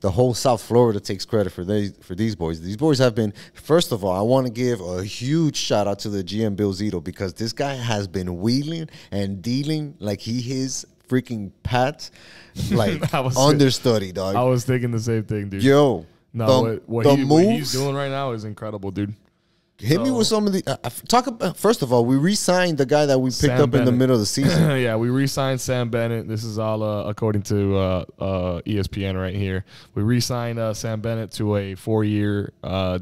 the whole South Florida takes credit for these boys. These boys have been, first of all, I want to give a huge shout out to the GM Bill Zito, because this guy has been wheeling and dealing like he is freaking Pat, like understudy, dog. I was thinking the same thing, dude. Yo, what he's doing right now is incredible, dude. Hit me with some of the talk about. First of all, we re-signed the guy that we picked up in the middle of the season. Yeah, we re-signed Sam Bennett. This is all according to ESPN right here. We re-signed Sam Bennett to a 4-year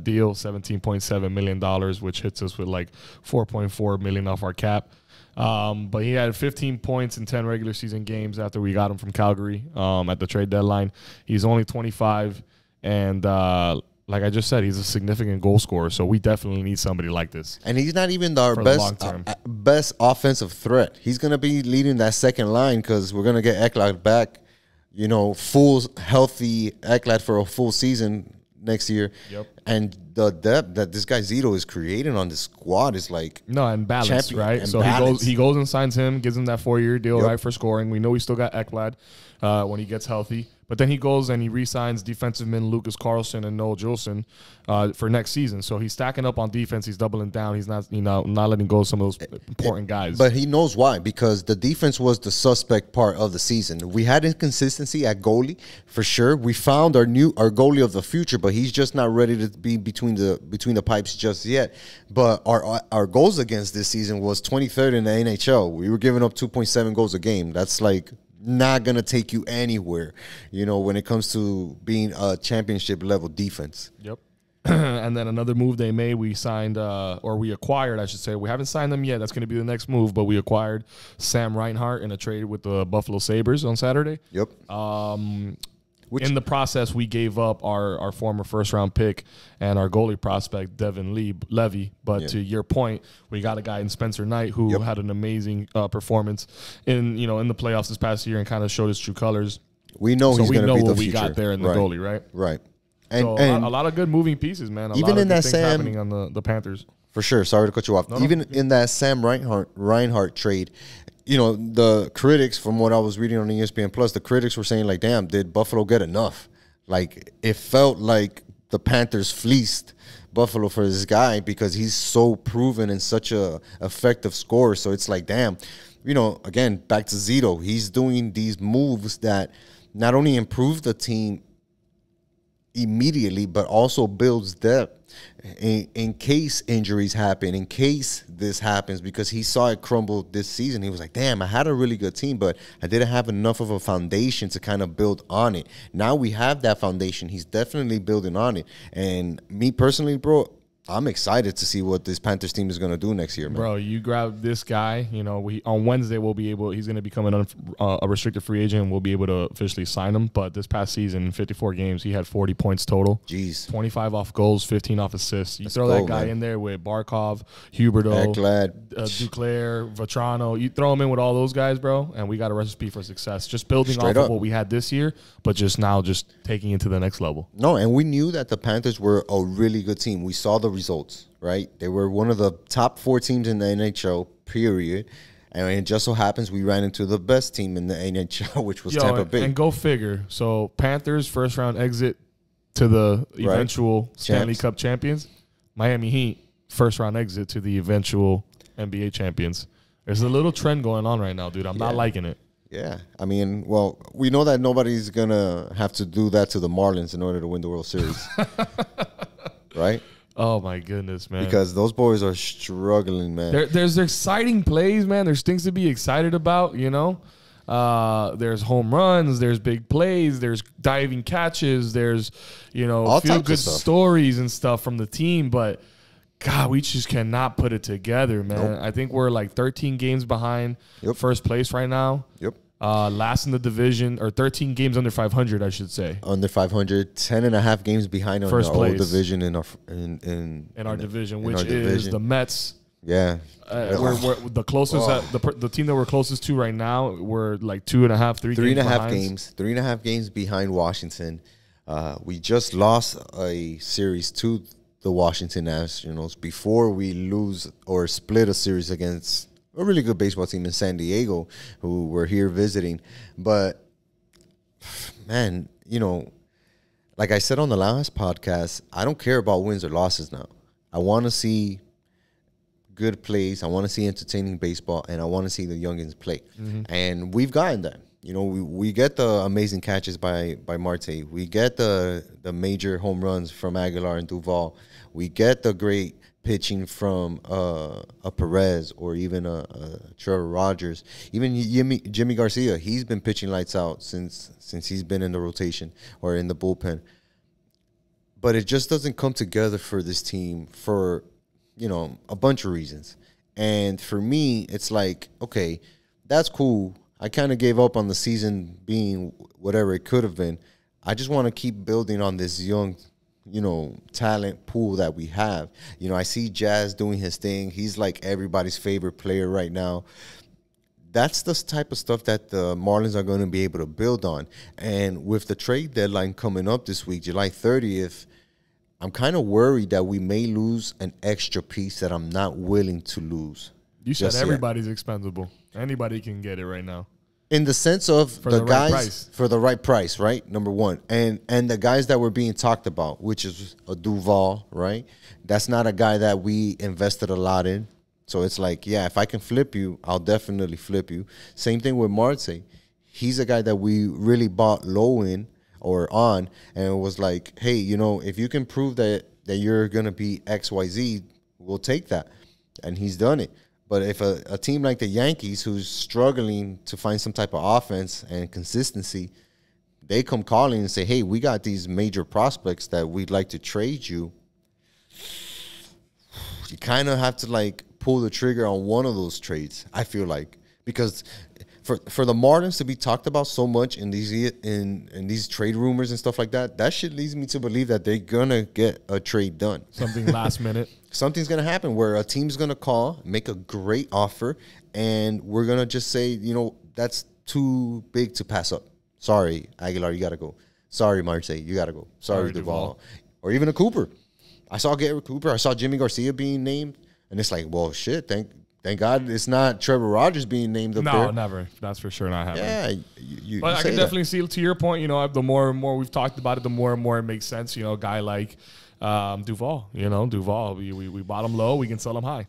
deal, $17.7 million, which hits us with like $4.4 million off our cap. But he had 15 points in 10 regular season games after we got him from Calgary at the trade deadline. He's only 25, and like I just said, he's a significant goal scorer, so we definitely need somebody like this. And he's not even our best offensive threat. He's going to be leading that second line, because we're going to get Ekblad back, full, healthy Ekblad for a full season next year. Yep. And the depth that this guy Zito is creating on the squad is like and balanced, right? And so he goes and signs him, gives him that 4-year deal, right, for scoring. We know we still got Ekblad when he gets healthy. But then he goes and he re-signs defensive men Lucas Carlson and Noel Juleson for next season. So he's stacking up on defense. He's doubling down. He's not, not letting go of some of those important guys. But he knows why, because the defense was the suspect part of the season. We had inconsistency at goalie for sure. We found our goalie of the future, but he's just not ready to be between the pipes just yet. But our goals against this season was 23rd in the NHL. We were giving up 2.7 goals a game. That's like not going to take you anywhere, when it comes to being a championship level defense. Yep. And then another move they made, we signed, or we acquired, I should say. We haven't signed them yet. That's going to be the next move, but we acquired Sam Reinhart in a trade with the Buffalo Sabres on Saturday. Yep. In the process, we gave up our former first-round pick and our goalie prospect, Devin Levy. But to your point, we got a guy in Spencer Knight who had an amazing performance in the playoffs this past year and kind of showed his true colors. We know he's going to be the future. We got there in the goalie, right? Right. And a lot of good moving pieces, man. Even in that things happening on the Panthers. For sure. Sorry to cut you off. In that Sam Reinhart trade, the critics, from what I was reading on ESPN Plus, the critics were saying, like, damn, did Buffalo get enough? Like, it felt like the Panthers fleeced Buffalo for this guy because he's so proven and such a effective scorer. So it's like, damn, again, back to Zito. He's doing these moves that not only improve the team immediately, but also builds depth in case injuries happen, in case this happens, because he saw it crumble this season. He was like, damn, I had a really good team, but I didn't have enough of a foundation to kind of build on it. Now we have that foundation. He's definitely building on it. And me personally, bro, I'm excited to see what this Panthers team is going to do next year, man. Bro, you grab this guy, on Wednesday he's going to become a restricted free agent, and we'll be able to officially sign him. But this past season, 54 games, he had 40 points total. Jeez. 25 off goals, 15 off assists. You throw that guy in there with Barkov, Huberdeau, Duclair, Vetrano. You throw him in with all those guys, bro, and we got a recipe for success. Just building off of what we had this year, but just taking it to the next level. No, and we knew that the Panthers were a really good team. We saw the results, right? They were one of the top 4 teams in the NHL, period. And it just so happens we ran into the best team in the NHL, which was Tampa Bay. And go figure. So Panthers first-round exit to the eventual Stanley Cup champions. Miami Heat first-round exit to the eventual NBA champions. There's a little trend going on right now, dude. I'm not liking it. Yeah. I mean, well, we know that nobody's going to have to do that to the Marlins in order to win the World Series. Right? Oh, my goodness, man. Because those boys are struggling, man. There's exciting plays, man. There's things to be excited about, you know. There's home runs. There's big plays. There's diving catches. There's, you know, feel-good stories and stuff from the team. But, God, we just cannot put it together, man. Nope. I think we're like 13 games behind first place right now. Yep. Last in the division, or 13 games under 500, I should say. Under 500, 10 and a half games behind on first our old division in our division, which is the Mets. Yeah. We're the closest, the team that we're closest to right now, we're like 3.5 games behind Washington. We just lost a series to the Washington Nationals before we lose or split a series against a really good baseball team in San Diego, who were here visiting. But, man, you know, like I said on the last podcast, I don't care about wins or losses now. I want to see good plays. I want to see entertaining baseball, and I want to see the youngins play. And we've gotten that. You know, we get the amazing catches by Marte. We get the major home runs from Aguilar and Duvall. We get the great pitching from a Perez or even a Trevor Rogers. Even Jimmy Garcia, he's been pitching lights out since he's been in the rotation or in the bullpen. But it just doesn't come together for this team for, you know, a bunch of reasons. And for me, it's like, okay, that's cool. I kind of gave up on the season being whatever it could have been. I just want to keep building on this young, you know, talent pool that we have. You know, I see Jazz doing his thing. He's like everybody's favorite player right now. That's the type of stuff that the Marlins are going to be able to build on. And with the trade deadline coming up this week, July 30th, I'm kind of worried that we may lose an extra piece that I'm not willing to lose. You said everybody's expendable. Anybody can get it right now. In the sense of the guys for the right price, right? Number one. And the guys that were being talked about, which is a Duvall, right? That's not a guy that we invested a lot in. So it's like, yeah, if I can flip you, I'll definitely flip you. Same thing with Marte. He's a guy that we really bought low in or on, and it was like, hey, you know, if you can prove that you're going to be XYZ, we'll take that. And he's done it. But if a team like the Yankees, who's struggling to find some type of offense and consistency, they come calling and say, hey, we got these major prospects that we'd like to trade you, you kind of have to, like, pull the trigger on one of those trades, I feel like. Because for the Marlins to be talked about so much in these trade rumors and stuff like that, that shit leads me to believe that they're going to get a trade done. Something last minute. Something's going to happen where a team's going to call, make a great offer, and we're going to just say, you know, that's too big to pass up. Sorry, Aguilar, you got to go. Sorry, Marte, you got to go. Sorry, Duvall. Or even a Cooper. I saw Garrett Cooper. I saw Jimmy Garcia being named, and it's like, well, shit, thank God it's not Trevor Rogers being named up there. No, never. That's for sure not happening. Yeah, but I can definitely see, to your point, you know, the more and more we've talked about it, the more and more it makes sense. You know, a guy like Duvall, we bought him low, we can sell him high.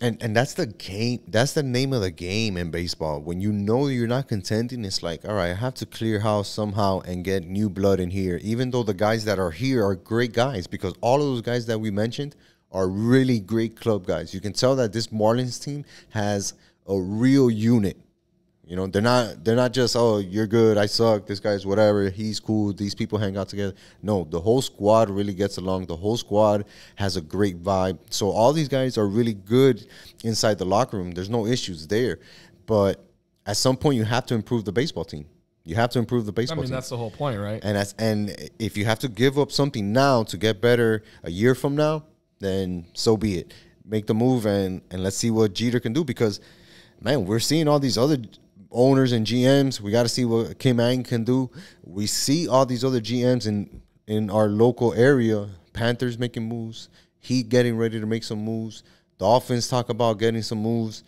And that's the game. That's the name of the game in baseball. When you know you're not contending, it's like, all right, I have to clear house somehow and get new blood in here, even though the guys that are here are great guys, because all of those guys that we mentioned are really great club guys. You can tell that this Marlins team has a real unit. You know, they're not just, oh, you're good, I suck, this guy's whatever, he's cool, these people hang out together. No, the whole squad really gets along. The whole squad has a great vibe. So all these guys are really good inside the locker room. There's no issues there. But at some point, you have to improve the baseball team. You have to improve the baseball team. That's the whole point, right? And if you have to give up something now to get better a year from now, then so be it. Make the move and let's see what Jeter can do, because, man, we're seeing all these other owners and GMs. We got to see what Kim Ang can do. We see all these other GMs in our local area. Panthers making moves. Heat getting ready to make some moves. Dolphins talk about getting some moves.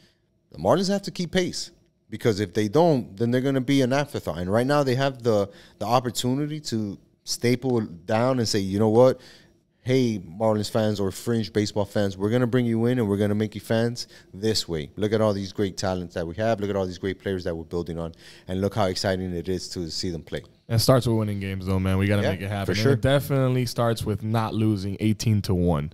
The Marlins have to keep pace, because if they don't, then they're going to be an afterthought. And right now they have the opportunity to staple down and say, you know what? hey, Marlins fans or fringe baseball fans, we're going to bring you in and we're going to make you fans this way. Look at all these great talents that we have. Look at all these great players that we're building on. And look how exciting it is to see them play. It starts with winning games, though, man. We got to make it happen. For sure. And it definitely starts with not losing 18-1,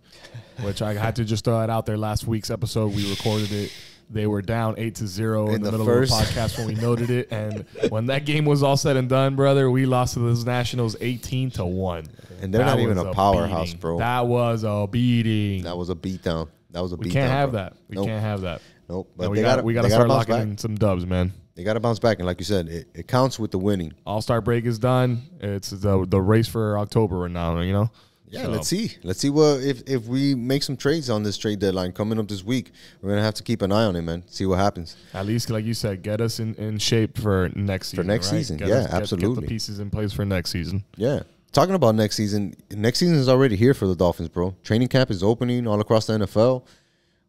which I had to just throw it out there. Last week's episode, we recorded it. They were down 8-0 in the middle of the podcast when we noted it. And when that game was all said and done, brother, we lost to those Nationals 18-1. And they're not even a powerhouse, bro. That was a beating. That was a beatdown. That was a beatdown. We can't have that. We can't have that. Nope. But we got to start locking in some dubs, man. They got to bounce back. And like you said, it counts with the winning. All-Star break is done. It's the race for October right now, you know? Yeah, so. Let's see what if we make some trades on this trade deadline coming up this week. We're gonna have to keep an eye on it, man. See what happens. At least, like you said, get us in shape for next season. For next season, absolutely. Get the pieces in place for next season. Yeah. Talking about next season is already here for the Dolphins, bro. Training camp is opening all across the NFL.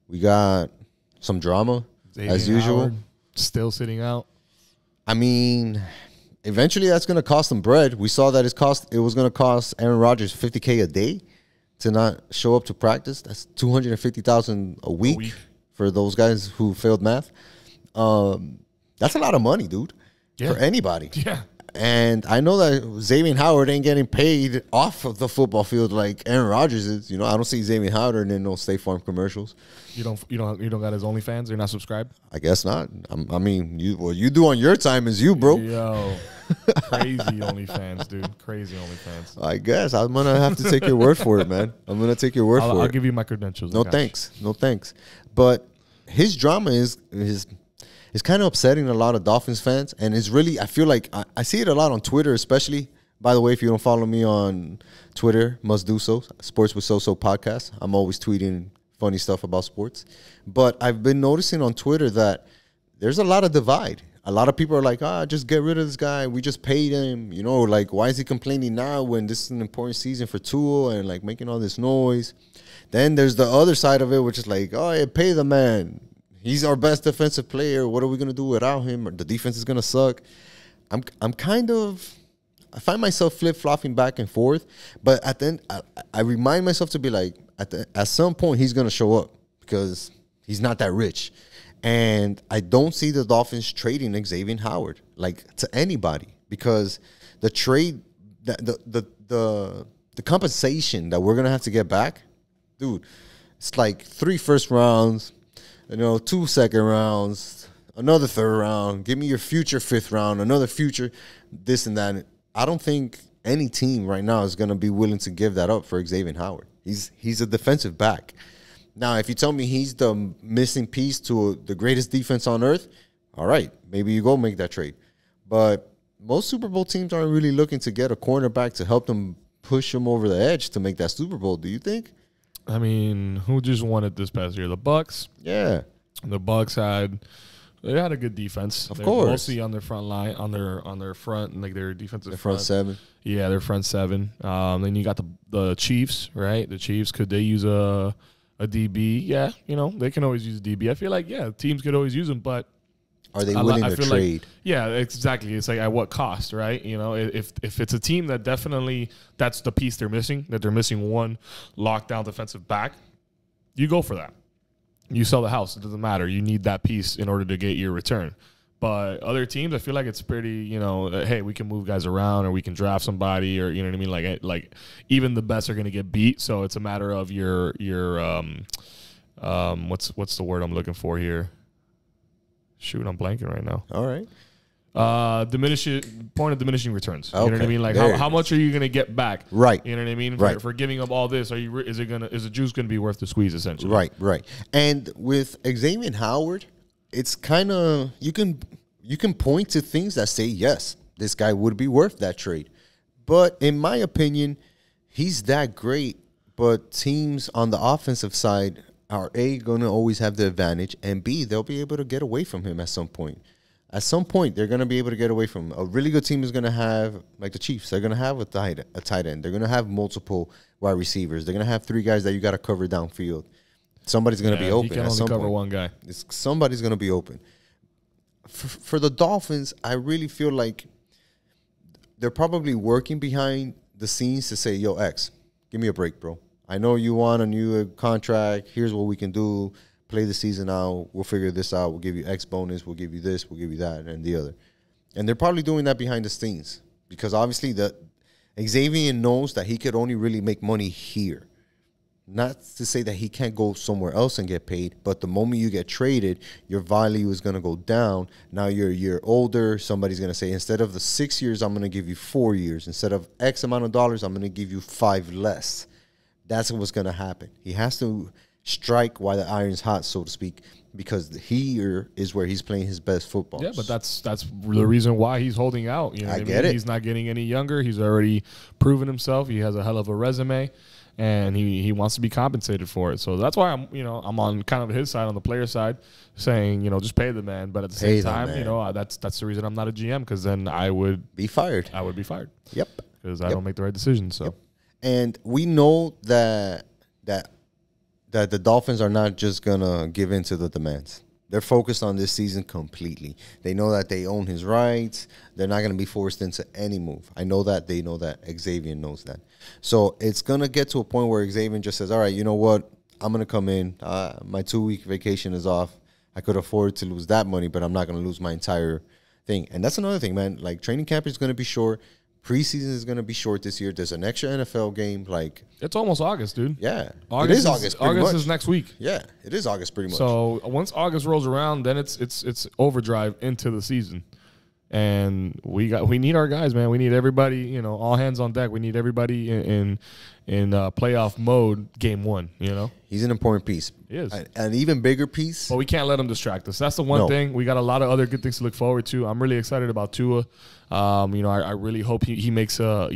We got some drama as usual. Howard still sitting out. I mean, eventually that's going to cost them bread. We saw that it was going to cost Aaron Rodgers $50K a day to not show up to practice. That's $250,000 a week for those guys who failed math. That's a lot of money, dude, for anybody. Yeah. And I know that Xavier Howard ain't getting paid off of the football field like Aaron Rodgers is. You know, I don't see Xavier Howard in no State Farm commercials. You don't got his OnlyFans? You're not subscribed? I guess not. I mean, what you do on your time is you, bro. Yo, crazy OnlyFans, dude. Crazy OnlyFans. I guess I'm gonna have to take your word for it, man. I'm gonna take your word for it. I'll give you my credentials. No thanks. No thanks. But his drama is kind of upsetting a lot of Dolphins fans, and it's really, I feel like I see it a lot on Twitter, especially. By the way, if you don't follow me on Twitter, must do so. Sports with SoSo podcast. I'm always tweeting funny stuff about sports. But I've been noticing on Twitter that there's a lot of divide. A lot of people are like, just get rid of this guy. We just paid him. You know, like, why is he complaining now when this is an important season for Tua and, like, making all this noise? Then there's the other side of it, which is like, yeah, pay the man. He's our best defensive player. What are we going to do without him? The defense is going to suck. I find myself flip-flopping back and forth. But at the end, I remind myself to be like, at some point, he's going to show up because he's not that rich. And I don't see the Dolphins trading Xavier Howard, like, to anybody, because the trade, the compensation that we're going to have to get back, dude, it's like 3 first rounds, 2 second rounds, another third round. Give me your future 5th round, another future this and that. I don't think any team right now is going to be willing to give that up for Xavier Howard. He's a defensive back. Now, if you tell me he's the missing piece to the greatest defense on earth, all right, maybe you go make that trade. But most Super Bowl teams aren't really looking to get a cornerback to help them push them over the edge to make that Super Bowl. Do you think? I mean, who just won it this past year? The Bucks. Yeah. The Bucks had a good defense. Of course. Mostly on their front line, on their front, like their defensive front seven. Yeah, their front seven. Then you got the Chiefs, right? The Chiefs, could they use a DB? Yeah, they can always use a DB. I feel like, teams could always use them, but are they willing to trade? Like, yeah, exactly. It's like, at what cost, right? If it's a team that definitely, that's the piece they're missing, that they're missing one lockdown defensive back, you go for that. You sell the house. It doesn't matter. You need that piece in order to get your return. But other teams, I feel like it's pretty, hey, we can move guys around, or we can draft somebody, or, you know what I mean? Like even the best are going to get beat. So it's a matter of your what's the word I'm looking for here? Shoot, I'm blanking right now. All right. Point of diminishing returns. Okay. You know what I mean? Like, how much are you going to get back? Right. You know what I mean? Right. For giving up all this, is the juice going to be worth the squeeze, essentially? Right. And with Xavier Howard, it's kind of, you can point to things that say, yes, this guy would be worth that trade. But in my opinion, he's that great, but teams on the offensive side are A, going to always have the advantage, and B, they'll be able to get away from him at some point. At some point, they're going to be able to get away from him. A really good team is going to have, like the Chiefs, they're going to have a tight end. They're going to have multiple wide receivers. They're going to have 3 guys that you got to cover downfield. Somebody's going to be open. You can only cover one guy. Somebody's going to be open. For the Dolphins, I really feel like they're probably working behind the scenes to say, yo, X, give me a break, bro. I know you want a new contract. Here's what we can do. Play the season out. We'll figure this out. We'll give you X bonus. We'll give you this. We'll give you that and the other. And they're probably doing that behind the scenes because obviously Xavier knows that he could only really make money here. Not to say that he can't go somewhere else and get paid, but the moment you get traded, your value is going to go down. Now you're a year older. Somebody's going to say, instead of the 6 years, I'm going to give you 4 years. Instead of X amount of dollars, I'm going to give you 5 less. That's what's going to happen. He has to strike while the iron's hot, so to speak, because here is where he's playing his best football. Yeah, but that's the reason why he's holding out. You know I get it. He's not getting any younger. He's already proven himself. He has a hell of a resume. And he wants to be compensated for it. So that's why I'm on kind of his side, on the player side, saying, just pay the man. But at the same time, that's the reason I'm not a GM, because then I would be fired. I would be fired. Yep. Because I don't make the right decisions. So, And we know that the Dolphins are not just gonna give in to the demands. They're focused on this season completely. They know that they own his rights. They're not going to be forced into any move. I know that. They know that. Xavier knows that. So it's going to get to a point where Xavier just says, all right, you know what? I'm going to come in. My 2-week vacation is off. I could afford to lose that money, but I'm not going to lose my entire thing. And that's another thing, man. Like, training camp is going to be short. Preseason is going to be short this year. There's an extra NFL game. Like, it's almost August, dude. Yeah. It is August. August is next week. Yeah, it is August pretty much. So once August rolls around, then it's overdrive into the season. And we need our guys, man. We need everybody, all hands on deck. We need everybody in playoff mode game one, He's an important piece. He is. An even bigger piece. But we can't let him distract us. That's the one thing. We got a lot of other good things to look forward to. I'm really excited about Tua. I really hope he makes a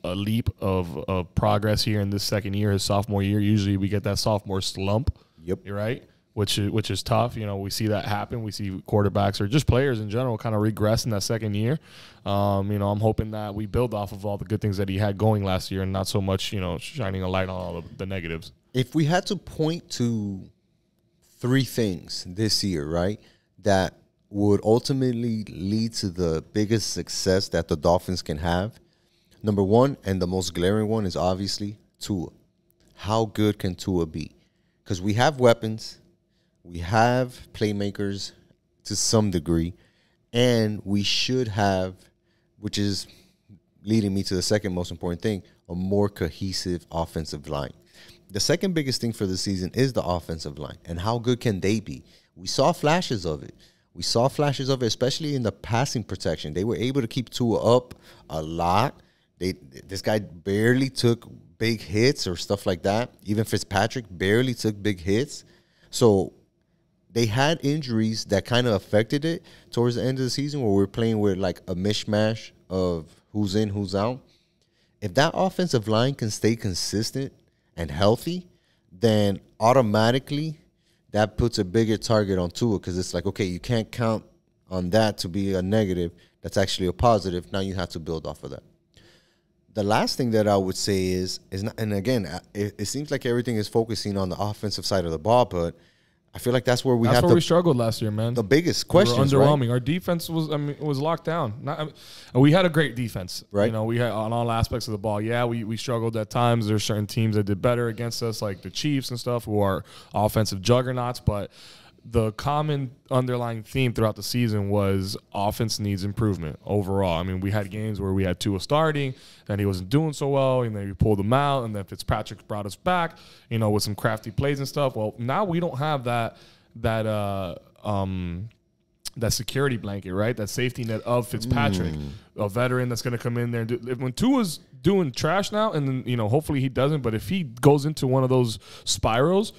leap of progress here in this second year, his sophomore year. Usually we get that sophomore slump. Yep. You're right. Which is tough. We see that happen. We see quarterbacks or just players in general kind of regress in that second year. I'm hoping that we build off of all the good things that he had going last year and not so much, shining a light on all of the negatives. If we had to point to 3 things this year, right, that would ultimately lead to the biggest success that the Dolphins can have, number 1, and the most glaring one, is obviously Tua. How good can Tua be? Because we have weapons. We have playmakers to some degree, and we should have, which is leading me to the second most important thing, a more cohesive offensive line. The second biggest thing for the season is the offensive line, and how good can they be? We saw flashes of it. Especially in the passing protection. They were able to keep Tua up a lot. This guy barely took big hits or stuff like that. Even Fitzpatrick barely took big hits. So they had injuries that kind of affected it towards the end of the season, where we're playing with like a mishmash of who's in, who's out. If that offensive line can stay consistent and healthy, then automatically that puts a bigger target on Tua, because it's like, okay, you can't count on that to be a negative. That's actually a positive. Now you have to build off of that. The last thing that I would say is not, and again, it seems like everything is focusing on the offensive side of the ball, but I feel like that's where we struggled last year, man. The biggest question, underwhelming. Right? Our defense was locked down. We had a great defense, right? We had on all aspects of the ball. Yeah, we struggled at times. There's certain teams that did better against us, like the Chiefs and stuff, who are offensive juggernauts. But the common underlying theme throughout the season was offense needs improvement overall. I mean, we had games where we had Tua starting, and he wasn't doing so well, and then we pulled him out, and then Fitzpatrick brought us back, with some crafty plays and stuff. Well, now we don't have that security blanket, right? That safety net of Fitzpatrick, a veteran that's going to come in there and do. When Tua's doing trash now, and then hopefully he doesn't, but if he goes into one of those spirals,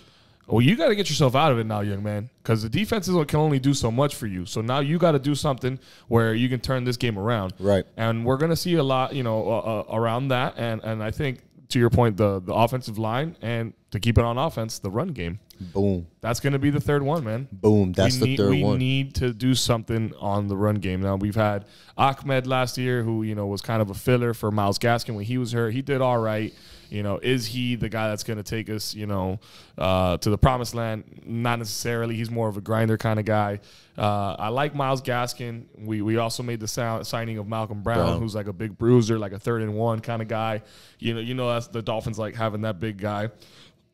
well, you got to get yourself out of it now, young man, because the defenses can only do so much for you. So now you got to do something where you can turn this game around. Right. And we're going to see a lot, around that. And I think, to your point, the offensive line, and to keep it on offense, the run game. Boom. That's going to be the third one, man. Boom. That's the third one. We need to do something on the run game. Now, we've had Ahmed last year who, was kind of a filler for Myles Gaskin when he was hurt. He did all right. Is he the guy that's going to take us, to the promised land? Not necessarily. He's more of a grinder kind of guy. I like Myles Gaskin. We also made the signing of Malcolm Brown, who's like a big bruiser, like a 3rd-and-1 kind of guy. That's the Dolphins like having that big guy.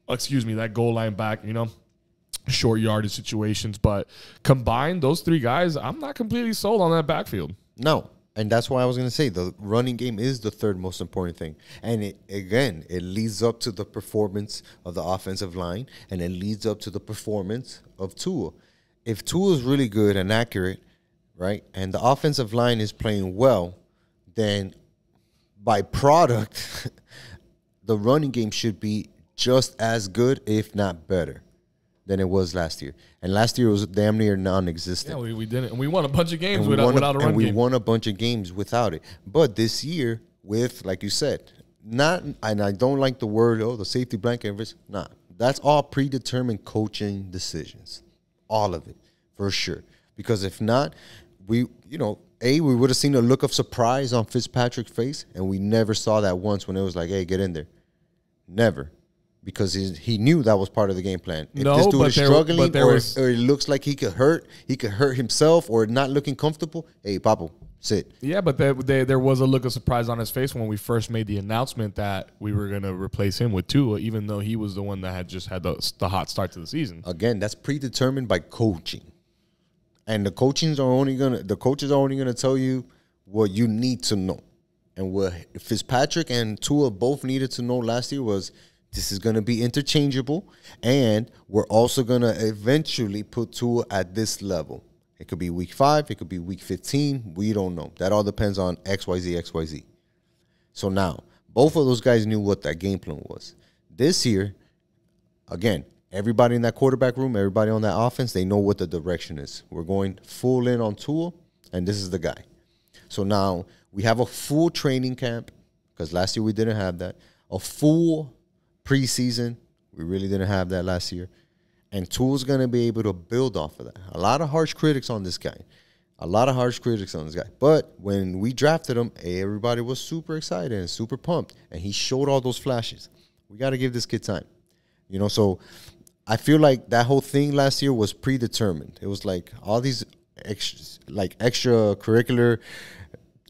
That goal line back, short yardage situations. But combined, those 3 guys, I'm not completely sold on that backfield. No. And that's why I was going to say the running game is the third most important thing. And it leads up to the performance of the offensive line, and it leads up to the performance of Tua. If Tua is really good and accurate, right, and the offensive line is playing well, then by product, the running game should be just as good, if not better, than it was last year. And last year was damn near non-existent. Yeah, we didn't. And we won a bunch of games without a run game. And we won a bunch of games without it. But this year, with, like you said, and I don't like the word, the safety blanket. Nah, that's all predetermined coaching decisions. All of it, for sure. Because if not, we would have seen a look of surprise on Fitzpatrick's face, and we never saw that once when it was like, hey, get in there. Never. Because he knew that was part of the game plan. If this dude is struggling or it looks like he could hurt himself or not looking comfortable, hey, Papo, sit. Yeah, but there was a look of surprise on his face when we first made the announcement that we were going to replace him with Tua, even though he was the one that had just had the hot start to the season. Again, that's predetermined by coaching. And the coaches are only gonna tell you what you need to know. And what Fitzpatrick and Tua both needed to know last year was, this is going to be interchangeable, and we're also going to eventually put Tua at this level. It could be week 5. It could be week 15. We don't know. That all depends on XYZ. So now, both of those guys knew what that game plan was. This year, again, everybody in that quarterback room, everybody on that offense, they know what the direction is. We're going full in on Tua, and this is the guy. So now we have a full training camp, because last year we didn't have that. A full preseason, we really didn't have that last year. And Tua's going to be able to build off of that. A lot of harsh critics on this guy. But when we drafted him, everybody was super excited and super pumped. And he showed all those flashes. We got to give this kid time. So I feel like that whole thing last year was predetermined. It was like all these extracurricular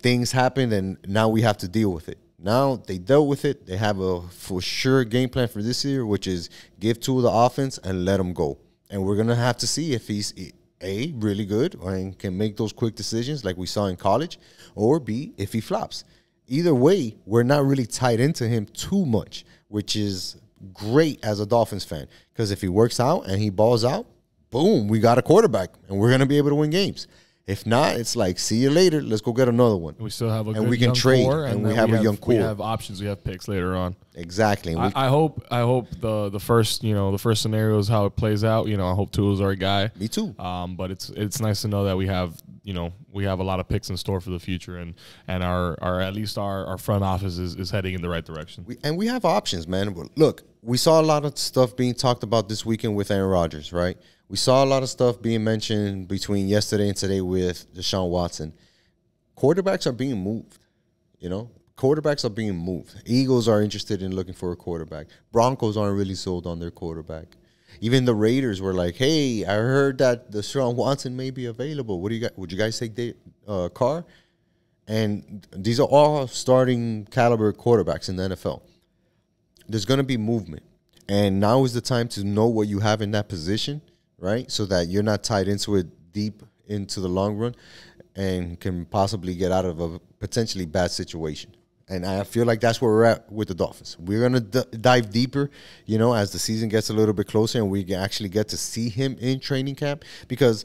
things happened, and now we have to deal with it. Now they dealt with it. They have a for sure game plan for this year, which is give Tua the offense and let him go. And we're going to have to see if he's, A, really good and can make those quick decisions like we saw in college, or B, if he flops. Either way, we're not really tied into him too much, which is great as a Dolphins fan. Because if he works out and he balls out, boom, we got a quarterback, and we're going to be able to win games. If not, it's like, see you later. Let's go get another one. We still have a and we can trade, core, and we have a young core. We have options. We have picks later on. Exactly. I hope the first scenario is how it plays out. I hope Tua's our guy. Me too. But it's nice to know that we have a lot of picks in store for the future, and our at least our front office is heading in the right direction. We have options, man. Look, we saw a lot of stuff being talked about this weekend with Aaron Rodgers, right? We saw a lot of stuff being mentioned between yesterday and today with Deshaun Watson. Quarterbacks are being moved, Quarterbacks are being moved. Eagles are interested in looking for a quarterback. Broncos aren't really sold on their quarterback. Even the Raiders were like, hey, I heard that Deshaun Watson may be available. What do you got? Would you guys take Carr? And these are all starting caliber quarterbacks in the NFL. There's going to be movement. And now is the time to know what you have in that position, right? So that you're not tied into it deep into the long run and can possibly get out of a potentially bad situation. And I feel like that's where we're at with the Dolphins. We're going to dive deeper, as the season gets a little bit closer and we actually get to see him in training camp, because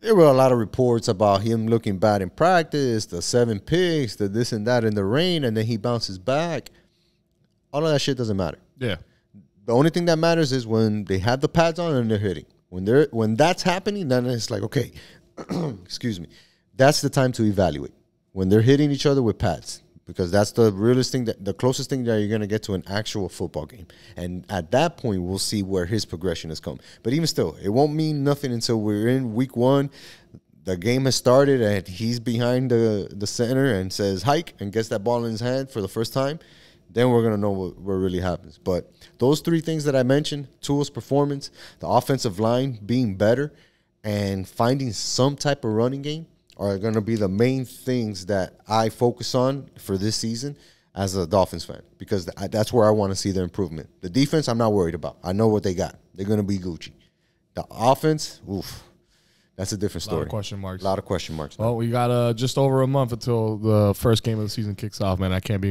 there were a lot of reports about him looking bad in practice, the 7 picks, the this and that in the rain, and then he bounces back. All of that shit doesn't matter. Yeah. The only thing that matters is when they have the pads on and they're hitting. When that's happening, then it's like, okay, excuse me, that's the time to evaluate. When they're hitting each other with pads, because that's the realest thing, the closest thing that you're going to get to an actual football game. And at that point, we'll see where his progression has come. But even still, it won't mean nothing until we're in week 1. The game has started and he's behind the center and says hike and gets that ball in his hand for the first time. Then we're going to know what really happens. But those 3 things that I mentioned, Tua's performance, the offensive line being better, and finding some type of running game are going to be the main things that I focus on for this season as a Dolphins fan, because that's where I want to see their improvement. The defense, I'm not worried about. I know what they got. They're going to be Gucci. The offense, oof, that's a different story. A lot of question marks. A lot of question marks. Man. Well, we got just over a month until the first game of the season kicks off, man. I couldn't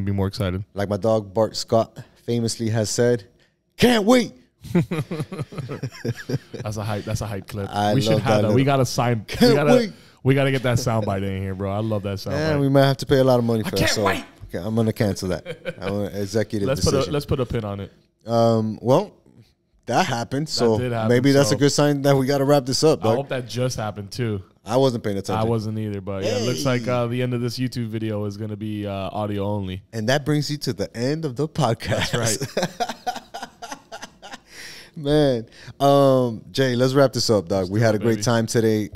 be more excited. Like my dog Bart Scott famously has said, can't wait. That's a hype clip. We should have that. We got to sign. We got to get that soundbite in here, bro. I love that soundbite. Yeah, we might have to pay a lot of money for that. So wait. Okay, I'm going to cancel that. I'm going to executive decision. Let's put a pin on it. Well, that happened. So did happen, maybe that's a good sign that we got to wrap this up. I hope that just happened too. I wasn't paying attention. I wasn't either, but yeah, it looks like the end of this YouTube video is going to be audio only. And that brings you to the end of the podcast. That's right. Man, Jay, let's wrap this up, dog. We had a great time today.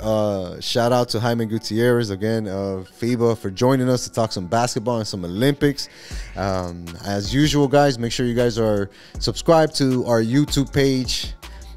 Shout out to Jaime Gutierrez again, FIBA, for joining us to talk some basketball and some Olympics. As usual, guys, make sure you guys are subscribed to our YouTube page.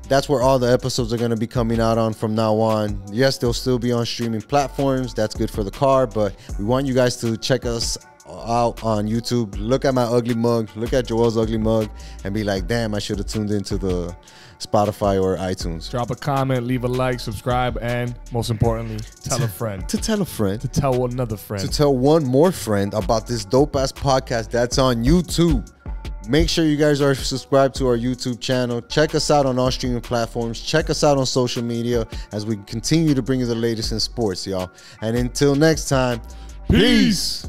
That's where all the episodes are going to be coming out on from now on. Yes, they'll still be on streaming platforms. That's good for the car, but we want you guys to check us out on YouTube. Look at my ugly mug, look at Joel's ugly mug, and be like, damn, I should have tuned into the Spotify or iTunes. Drop a comment, leave a like, subscribe, and most importantly, tell a friend. To tell a friend. To tell another friend. To tell one more friend about this dope-ass podcast that's on YouTube. Make sure you guys are subscribed to our YouTube channel. Check us out on all streaming platforms. Check us out on social media as we continue to bring you the latest in sports, y'all. And until next time, peace.